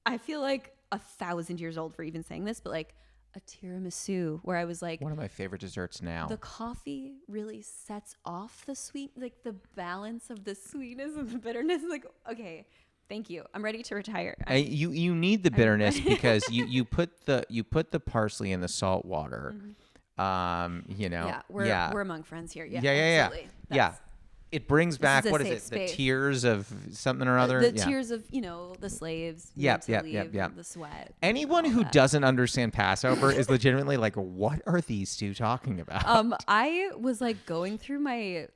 I feel like 1,000 years old for even saying this, but like a tiramisu where I was like, one of my favorite desserts now. The coffee really sets off the sweet, like the balance of the sweetness and the bitterness. Like, okay. Thank you. I'm ready to retire. You need the bitterness because you put the parsley in the salt water. Yeah, we're among friends here. Yeah. Absolutely. Yeah. It brings back, is what a is safe it? space. The tears of something or other. The tears of the slaves. Yeah. The sweat. Anyone who doesn't understand Passover is legitimately like, what are these two talking about? I was like going through my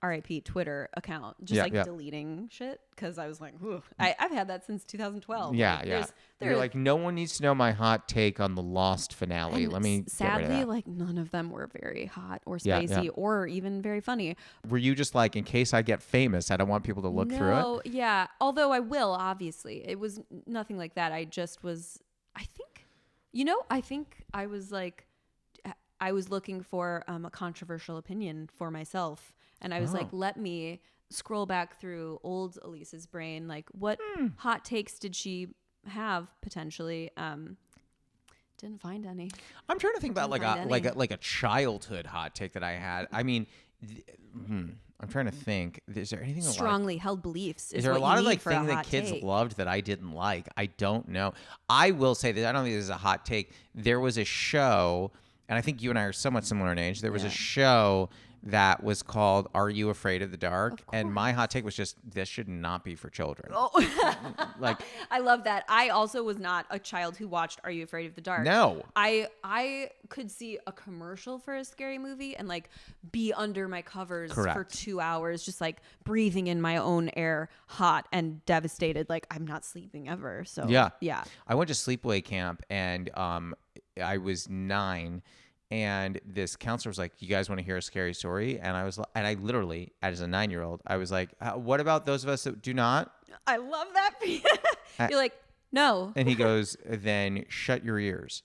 RIP Twitter account, just deleting shit because I was like, I've had that since 2012. Yeah. You're like, no one needs to know my hot take on the Lost finale. Let me sadly, get rid of that. like none of them were very hot or spicy or even very funny. Were you just like, in case I get famous, I don't want people to look through it? No, yeah. Although I will, obviously. It was nothing like that. I just was, I think I was like, I was looking for a controversial opinion for myself. And I was like, let me scroll back through old Elyse's brain. Like, what hot takes did she have potentially? Didn't find any. I'm trying to think about like a childhood hot take that I had. I mean, I'm trying to think. Is there anything strongly held beliefs? Is there a lot of like things that kids loved that I didn't like? I don't know. I will say that I don't think this is a hot take. There was a show, and I think you and I are somewhat similar in age. There was a show that was called Are You Afraid of the Dark? And my hot take was just, this should not be for children. Oh. Like, I love that. I also was not a child who watched Are You Afraid of the Dark? No. I could see a commercial for a scary movie and like be under my covers for 2 hours, just like breathing in my own air, hot and devastated. Like, I'm not sleeping ever. So yeah. I went to sleepaway camp and I was 9. And this counselor was like, "You guys want to hear a scary story?" And I literally, as a 9-year-old, I was like, "What about those of us that do not?" I love that. You're like, "No." And he goes, "Then shut your ears."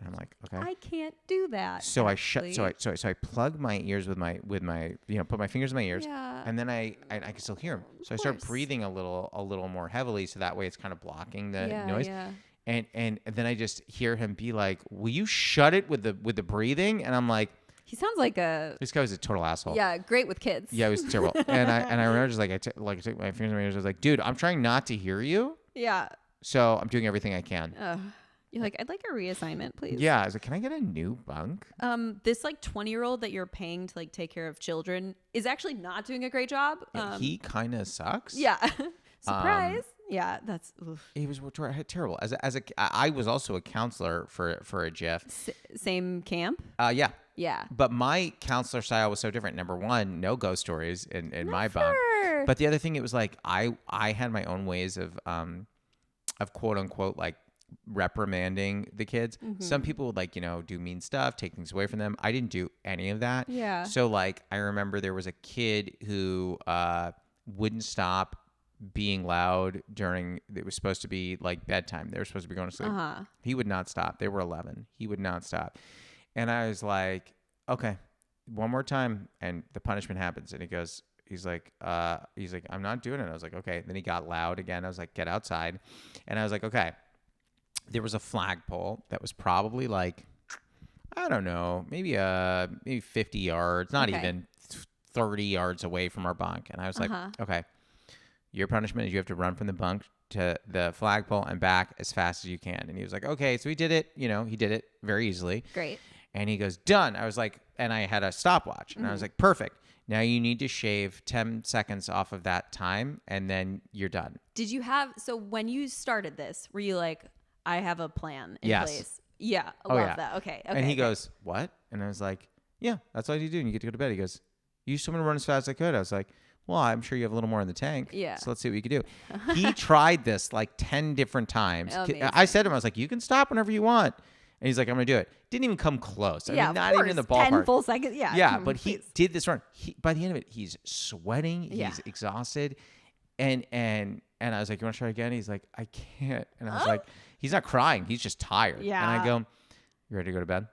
And I'm like, "Okay." I can't do that. So I plug my ears with my put my fingers in my ears, and then I can still hear him. So I start breathing a little more heavily, so that way it's kind of blocking the noise. Yeah. And then I just hear him be like, "Will you shut it with the breathing?" And I'm like, he sounds like this guy was a total asshole. Yeah, great with kids. Yeah, it was terrible. and I remember just like I took my fingers in my ears. I was like, "Dude, I'm trying not to hear you." Yeah. So I'm doing everything I can. You're like, "I'd like a reassignment, please." Yeah, I was like, "Can I get a new bunk?" This like 20-year-old that you're paying to like take care of children is actually not doing a great job. He kind of sucks. Yeah. Surprise. Yeah, that's oof. He was terrible. I was also a counselor for a GIF. Same camp? Yeah. Yeah. But my counselor style was so different. Number one, no ghost stories in my bunk. But the other thing, it was like I had my own ways of quote unquote like reprimanding the kids. Mm-hmm. Some people would like, do mean stuff, take things away from them. I didn't do any of that. Yeah. So like I remember there was a kid who wouldn't stop being loud during, it was supposed to be like bedtime. They were supposed to be going to sleep. He would not stop. They were 11. He would not stop. And I was like, okay, one more time. And the punishment happens. And he's like, I'm not doing it. I was like, okay. Then he got loud again. I was like, get outside. And I was like, okay. There was a flagpole that was probably like, I don't know, maybe 50 yards, not even 30 yards away from our bunk. And I was like, okay. Your punishment is you have to run from the bunk to the flagpole and back as fast as you can. And he was like, okay. So he did it. He did it very easily. Great. And he goes, done. I was like, and I had a stopwatch. And I was like, perfect. Now you need to shave 10 seconds off of that time, and then you're done. So when you started this, were you like, I have a plan in yes. place? Yeah. I love that. Okay. And he goes, what? And I was like, yeah, that's all you do. And you get to go to bed. He goes, you just want me to run as fast as I could. I was like, well, I'm sure you have a little more in the tank. Yeah. So let's see what you can do. He tried this like 10 different times. Amazing. I said to him, I was like, you can stop whenever you want. And he's like, I'm going to do it. Didn't even come close. I mean, not even in the ballpark. 10 full seconds. Yeah. Yeah. But he did this run. By the end of it, he's sweating. He's exhausted. And I was like, you want to try again? He's like, I can't. And I was like, he's not crying. He's just tired. Yeah. And I go, you ready to go to bed?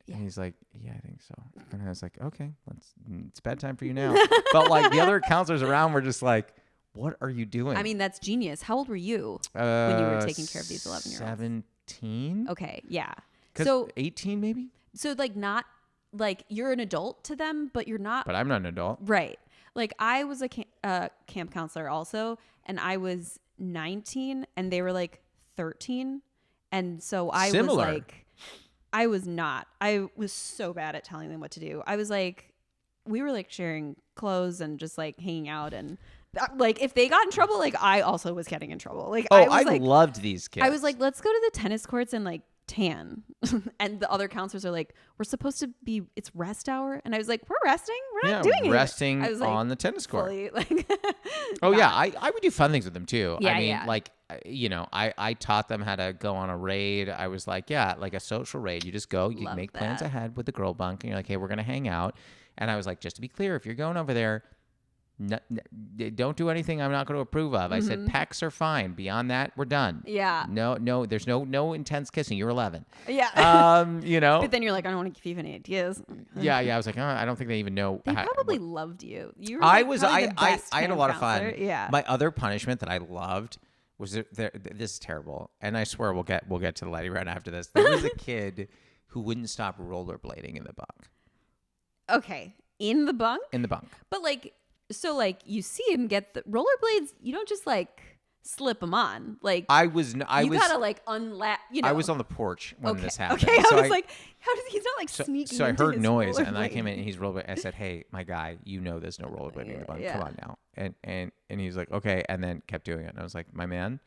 Yeah. And he's like, yeah, I think so. And I was like, okay, it's bedtime for you now. But like the other counselors around were just like, what are you doing? I mean, that's genius. How old were you when you were taking care of these 11-year-olds? 17. Okay. Yeah. So 18 maybe? So like not like you're an adult to them, but you're not. But I'm not an adult. Right. Like I was a camp counselor also, and I was 19 and they were like 13. And so I was like, I was not. I was so bad at telling them what to do. I was like, we were like sharing clothes and just like hanging out, and like if they got in trouble, like I also was getting in trouble. Like I loved these kids. I was like, let's go to the tennis courts and like tan. And the other counselors are like, we're supposed to be, it's rest hour. And I was like, we're resting. We're not doing anything. Resting I was like, on the tennis court. Fully, I would do fun things with them too. Yeah, I mean, like, I taught them how to go on a raid. I was like, yeah, like a social raid. You just go, you make plans ahead with the girl bunk, and you're like, hey, we're going to hang out. And I was like, just to be clear, if you're going over there, don't do anything I'm not going to approve of. I said pecks are fine. Beyond that, we're done. Yeah. No, there's no intense kissing. You're 11. Yeah. You know. But then you're like, I don't want to give you any ideas. Yeah. I was like, oh, I don't think they even know. They probably loved you. You were I like, was. probably the I best had a camp lot of fun. counselor. Yeah. My other punishment that I loved was this is terrible, and I swear we'll get to the lightning round after this. There was a kid who wouldn't stop rollerblading in the bunk. Okay, in the bunk. In the bunk. But like, so like you see him get the rollerblades. You don't just like slip them on. Like I was. You gotta like unlap. You know. I was on the porch when this happened. Okay, So I was like, how does he's not like sneaking? So I into heard his noise, and I rollerblade. came in, and he's rollerblading. I said, "Hey, my guy, you know there's no rollerblading in the bunk. Yeah. Come on now." And he's like, "Okay," and then kept doing it. And I was like, "My man,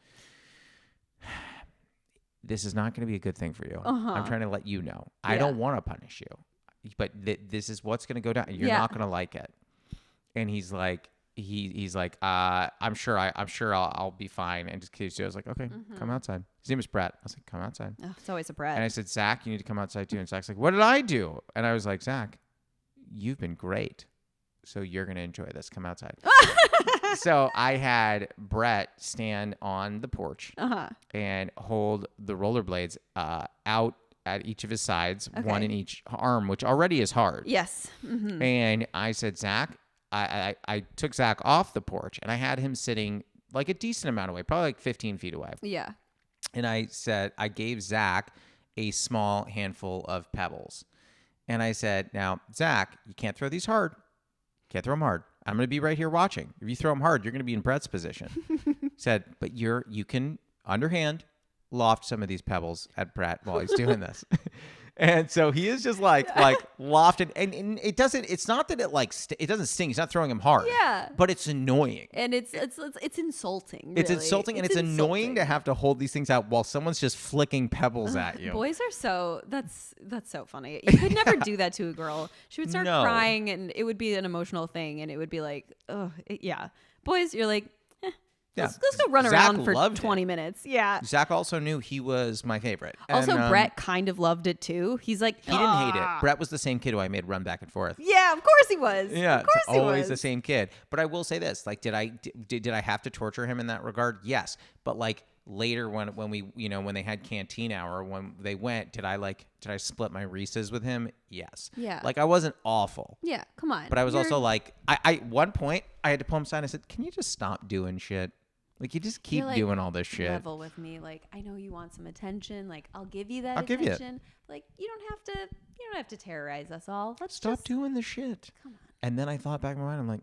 this is not going to be a good thing for you. I'm trying to let you know. I don't want to punish you, but this is what's going to go down. You're not going to like it." And he's like, he's like, I'm sure I'll be fine. And just keeps doing. I was like, okay, come outside. His name was Brett. I was like, come outside. Oh, it's always a Brett. And I said, Zach, you need to come outside too. And Zach's like, what did I do? And I was like, Zach, you've been great. So you're going to enjoy this. Come outside. So I had Brett stand on the porch and hold the rollerblades out at each of his sides, one in each arm, which already is hard. Yes. Mm-hmm. And I said, Zach, I took Zach off the porch and I had him sitting like a decent amount away, probably like 15 feet away. Yeah. And I said, I gave Zach a small handful of pebbles. And I said, now, Zach, you can't throw these hard. Can't throw them hard. I'm going to be right here watching. If you throw them hard, you're going to be in Brett's position. Said, but you can underhand loft some of these pebbles at Brett while he's doing this. And so he is just like lofted, and it doesn't. It's not that it doesn't sting. He's not throwing him hard. Yeah, but it's annoying, and it's insulting. Really. It's insulting, and it's annoying to have to hold these things out while someone's just flicking pebbles at you. Boys are so that's so funny. You could never do that to a girl. She would start crying, and it would be an emotional thing, and it would be like, oh yeah. Boys, you're like. Yeah. Let's go run Zach around for 20 minutes. Yeah. Zach also knew he was my favorite. Also, Brett kind of loved it too. He's like, he didn't hate it. Brett was the same kid who I made run back and forth. Yeah, of course he was. Yeah, of course he was. Always the same kid. But I will say this: like, did I have to torture him in that regard? Yes. But like later when we when they had canteen hour, when they went, did I split my Reese's with him? Yes. Yeah. Like I wasn't awful. Yeah. Come on. But I was also like, I one point I had to pull him aside. I said, "Can you just stop doing shit? Like you just keep doing all this shit." Level with me, like I know you want some attention. Like I'll give you that Give attention. Like you don't have to terrorize us all. Let's stop just doing the shit. Come on. And then I thought back in my mind, I'm like,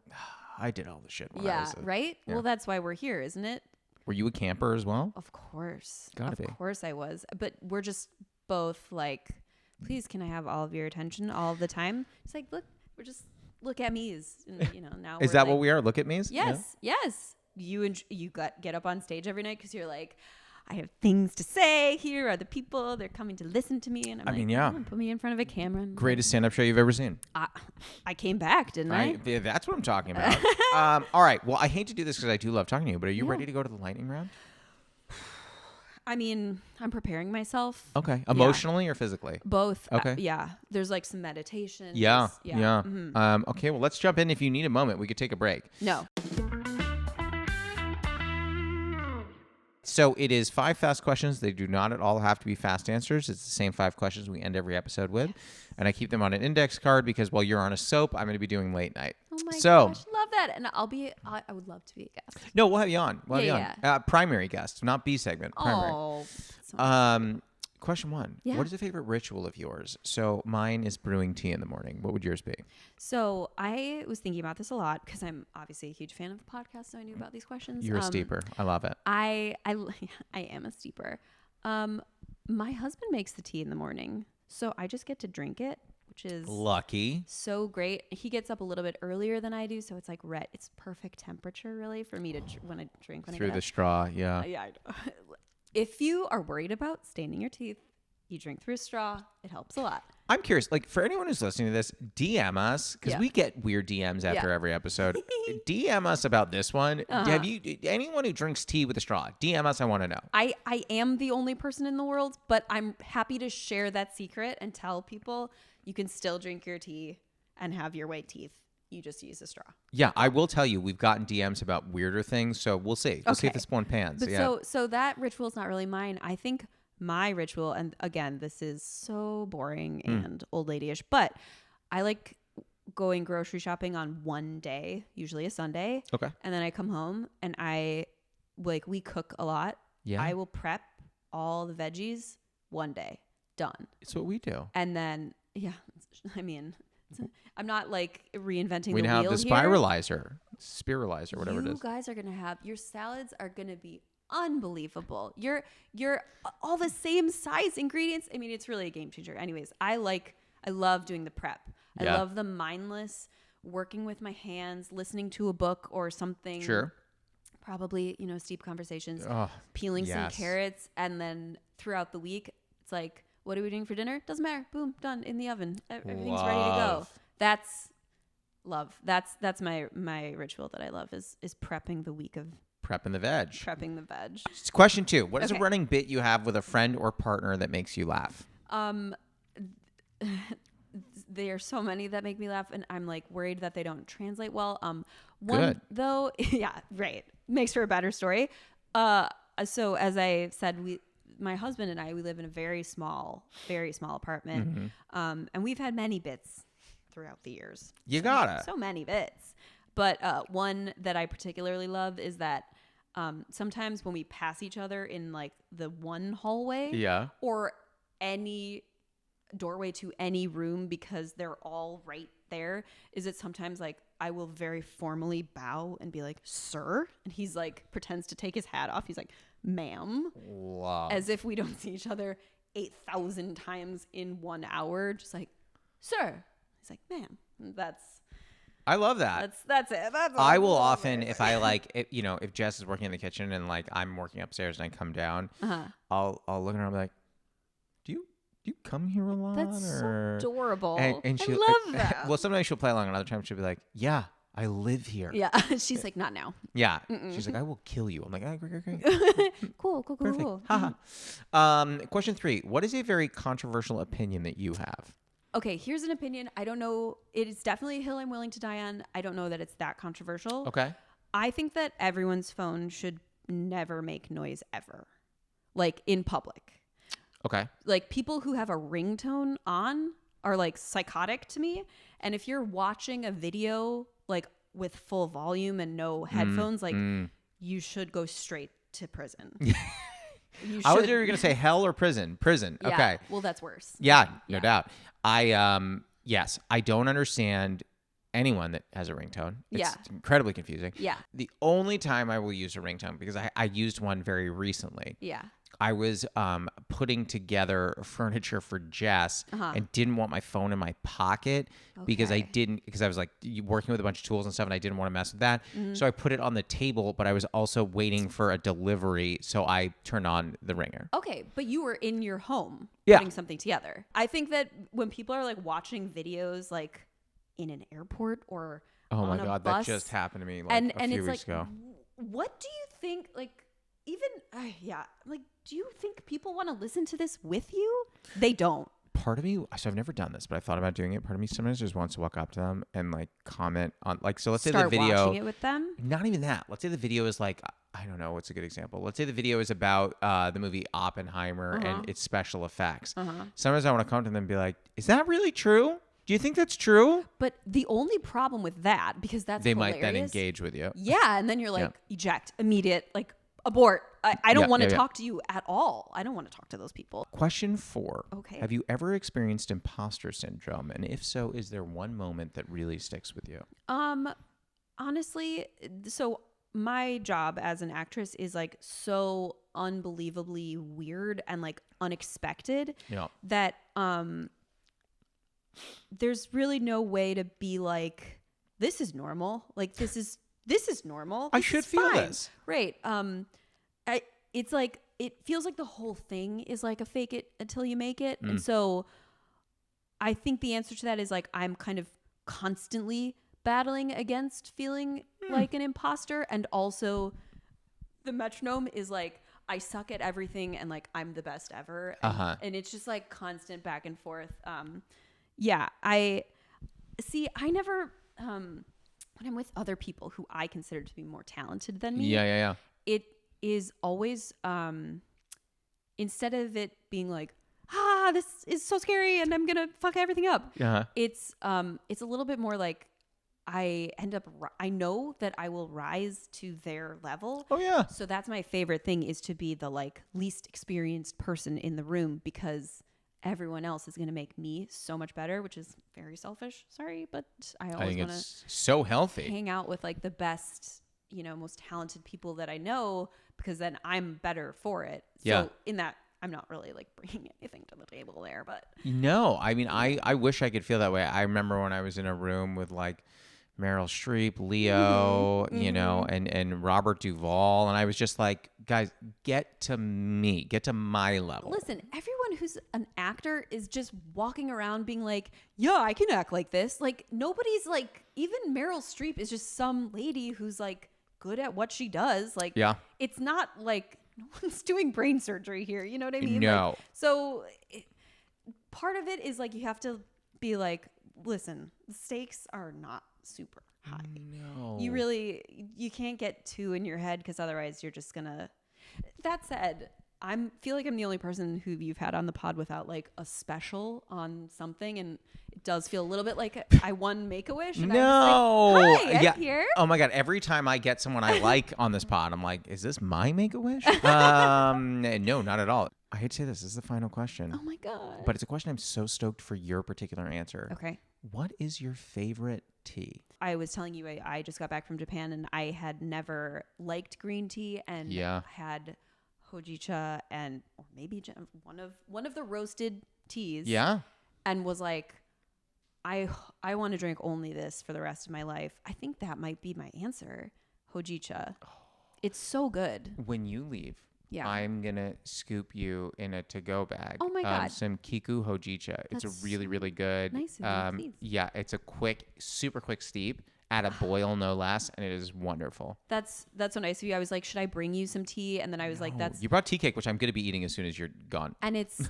I did all the shit. When I was right. Yeah. Well, that's why we're here, isn't it? Were you a camper as well? Of course. Gotta be. Of course I was. But we're just both like, please, can I have all of your attention all the time? It's like, look at me's. And, now is that what we are? Look at me's? Yes. Yeah. Yes. You get up on stage every night because you're like, I have things to say. Here are the people. They're coming to listen to me. And put me in front of a camera. Greatest stand-up show you've ever seen. I came back, didn't I? That's what I'm talking about. All right. Well, I hate to do this because I do love talking to you, but are you ready to go to the lightning round? I mean, I'm preparing myself. Okay. Emotionally or physically? Both. Okay. Yeah. There's like some meditation. Yeah. Mm-hmm. Okay. Well, let's jump in. If you need a moment, we could take a break. No. So it is 5 fast questions. They do not at all have to be fast answers. It's the same 5 questions we end every episode with. And I keep them on an index card because while you're on a soap, I'm going to be doing late night. Oh my gosh, love that. And I would love to be a guest. No, we'll have you on. Primary guest, not B segment. Primary. Oh. So question 1. Yeah. What is a favorite ritual of yours? So mine is brewing tea in the morning. What would yours be? So I was thinking about this a lot because I'm obviously a huge fan of the podcast, so I knew about these questions. You're a steeper. I love it. I am a steeper. My husband makes the tea in the morning, so I just get to drink it, which is lucky. So great. He gets up a little bit earlier than I do, so it's like it's perfect temperature really for me to when I drink when through I get the up. straw. Yeah. Yeah. I know. If you are worried about staining your teeth, you drink through a straw. It helps a lot. I'm curious, like for anyone who's listening to this, DM us because we get weird DMs after every episode. DM us about this one. Have you anyone who drinks tea with a straw? DM us. I want to know. I am the only person in the world, but I'm happy to share that secret and tell people you can still drink your tea and have your white teeth you just use a straw. Yeah, I will tell you, we've gotten DMs about weirder things, so we'll see. We'll see if this one pans. But yeah. so that ritual is not really mine. I think my ritual, and again, this is so boring and old lady-ish, but I like going grocery shopping on one day, usually a Sunday. Okay. And then I come home and we cook a lot. Yeah. I will prep all the veggies one day. Done. It's what we do. And then, I mean, I'm not like reinventing We the now wheel have the here. spiralizer, whatever it is. You guys are gonna have your salads are gonna be unbelievable. You're all the same size ingredients. I mean, it's really a game changer. Anyways, I love doing the prep. I love the mindless working with my hands, listening to a book or something. Sure. Probably, steep conversations, Oh, peeling some carrots, and then throughout the week, it's like, what are we doing for dinner? Doesn't matter. Boom, done in the oven. Everything's ready to go. That's love. That's my ritual that I love is prepping the week of prepping the veg. Prepping the veg. Question 2. What is a running bit you have with a friend or partner that makes you laugh? There are so many that make me laugh, and I'm like worried that they don't translate well. Good. Though, yeah, right. Makes for a better story. So as I said, my husband and I, we live in a very small apartment. And we've had many bits throughout the years. You gotta. So many bits. But one that I particularly love is that sometimes when we pass each other in like the one hallway or any doorway to any room because they're all right there, is it sometimes like I will very formally bow and be like, sir? And he's like pretends to take his hat off. He's like, ma'am. Love. As if we don't see each other 8,000 times in 1 hour. Just like, sir. He's like, ma'am. I love that. That's it. I will often, if I like, if Jess is working in the kitchen and like I'm working upstairs and I come down, I'll look at her and be like, do you come here a lot? That's so adorable. And I love that. Well, sometimes she'll play along, and other times she'll be like, yeah, I live here. Yeah. She's like, not now. Yeah. She's like, I will kill you. I'm like, oh, great. Cool. Perfect. Cool. Question 3. What is a very controversial opinion that you have? Okay, here's an opinion. I don't know. It is definitely a hill I'm willing to die on. I don't know that it's that controversial. Okay. I think that everyone's phone should never make noise ever, like in public. Okay. Like people who have a ringtone on are like psychotic to me. And if you're watching a video like with full volume and no headphones, you should go straight to prison. I was going to say hell or prison. Prison. Yeah. Okay. Well, that's worse. Yeah, no doubt. Yes, I don't understand anyone that has a ringtone. It's incredibly confusing. Yeah. The only time I will use a ringtone, because I used one very recently. Yeah. I was putting together furniture for Jess and didn't want my phone in my pocket because I was like working with a bunch of tools and stuff and I didn't want to mess with that. So I put it on the table, but I was also waiting for a delivery. So I turned on the ringer. Okay. But you were in your home Yeah. putting something together. I think that when people are like watching videos like in an airport or Oh on my a God, bus, that just happened to me like and a few it's weeks ago. What do you think? Like, even like, do you think people want to listen to this with you? They don't. Part of me, so I've never done this, but I thought about doing it. Part of me sometimes just wants to walk up to them and like comment on, like, so let's say the video. Watching it with them. Not even that. Let's say the video is like, I don't know, what's a good example? Let's say the video is about the movie Oppenheimer and its special effects. Sometimes I want to come to them and be like, is that really true? Do you think that's true? But the only problem with that, because that's they hilarious, might then engage with you. Yeah, and then you're like, eject, immediate, like abort. I don't want to talk to you at all. I don't want to talk to those people. Question 4. Okay. Have you ever experienced imposter syndrome? And if so, is there one moment that really sticks with you? Honestly, so my job as an actress is like so unbelievably weird and like unexpected that there's really no way to be like, this is normal. Like this is normal. I should feel this. Right. It's like, it feels like the whole thing is like a fake it until you make it. And so I think the answer to that is like, I'm kind of constantly battling against feeling like an imposter. And also the metronome is like, I suck at everything and like, I'm the best ever. And it's just like constant back and forth. I never, when I'm with other people who I consider to be more talented than me. Yeah. It is always instead of it being like, this is so scary and I'm gonna fuck everything up. It's a little bit more like I know that I will rise to their level. Oh yeah. So that's my favorite thing, is to be the like least experienced person in the room, because everyone else is going to make me so much better, which is very selfish. Sorry, but I always want to so healthy hang out with like the best, most talented people that I know, because then I'm better for it. Yeah. So in that, I'm not really like bringing anything to the table there, but no, I mean, I wish I could feel that way. I remember when I was in a room with like Meryl Streep, Leo, and Robert Duvall. And I was just like, guys, get to my level. Listen, everyone who's an actor is just walking around being like, yeah, I can act like this. Like, nobody's like, even Meryl Streep is just some lady who's like good at what she does. Like, it's not like no one's doing brain surgery here. You know what I mean? No. Like, so part of it is like, you have to be like, listen, the stakes are not super high. No. You can't get too in your head, because otherwise you're just gonna. That said, feel like I'm the only person who you've had on the pod without like a special on something, and it does feel a little bit like I won Make-A-Wish. And no. I'm just like, hi, I'm here. Oh my God. Every time I get someone I like on this pod, I'm like, is this my Make-A-Wish? No, not at all. I hate to say this is the final question. Oh my God. But it's a question I'm so stoked for your particular answer. Okay. What is your favorite tea? I was telling you, I just got back from Japan, and I had never liked green tea, and had hojicha or maybe one of the roasted teas. Yeah. And was like, I want to drink only this for the rest of my life. I think that might be my answer. Hojicha. It's so good. When you leave, I'm going to scoop you in a to-go bag. Oh my God. Some Kiku Hojicha. It's a really, really good. Nice of you, please. Yeah, it's a super quick steep at a boil, no less, and it is wonderful. That's so nice of you. I was like, should I bring you some tea? And then I was like, You brought tea cake, which I'm going to be eating as soon as you're gone. And it's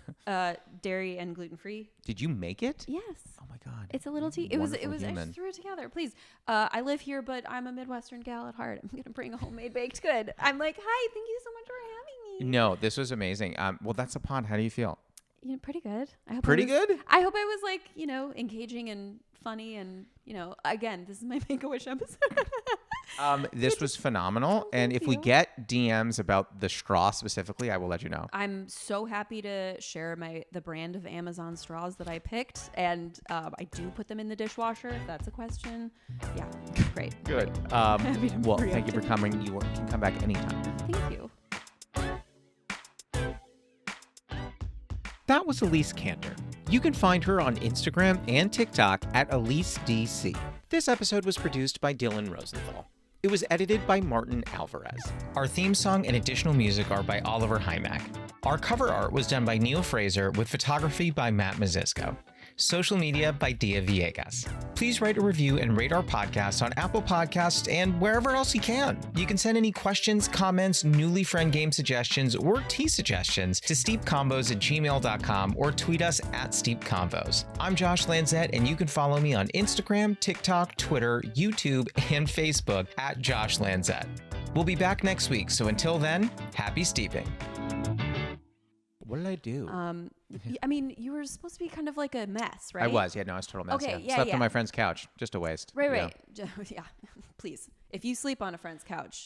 dairy and gluten-free. Did you make it? Yes. Oh my God. It's a little tea. It was. I human. just threw it together. Please. I live here, but I'm a Midwestern gal at heart. I'm going to bring a homemade baked good. I'm like, hi, thank you so much for having me. No, this was amazing. Well, that's the pod. How do you feel? Pretty good. Good? I hope I was like, engaging and funny, and again, this is my Make-A-Wish episode. This was phenomenal. And if we get DMs about the straw specifically, I will let you know. I'm so happy to share the brand of Amazon straws that I picked, and I do put them in the dishwasher if that's a question. Yeah, great. Good. Well, thank you for coming. You can come back anytime. Thank you. That was Elyse Cantor. You can find her on Instagram and TikTok at ElyseDC. This episode was produced by Dylan Rosenthal. It was edited by Martin Alvarez. Our theme song and additional music are by Oliver Hymack. Our cover art was done by Neil Fraser with photography by Matt Mazisco. Social media by Dia Villegas. Please write a review and rate our podcast on Apple Podcasts and wherever else you can. You can send any questions, comments, newly friend game suggestions, or tea suggestions to steepcombos@gmail.com or tweet us at steepconvos. I'm Josh Lanzet, and you can follow me on Instagram, TikTok, Twitter, YouTube, and Facebook at Josh Lanzet. We'll be back next week, so until then, happy steeping. What did I do? I mean, you were supposed to be kind of like a mess, right? I was. Yeah, no, I was a total mess. Okay, Slept on my friend's couch. Just a waste. Right. Yeah. Please. If you sleep on a friend's couch,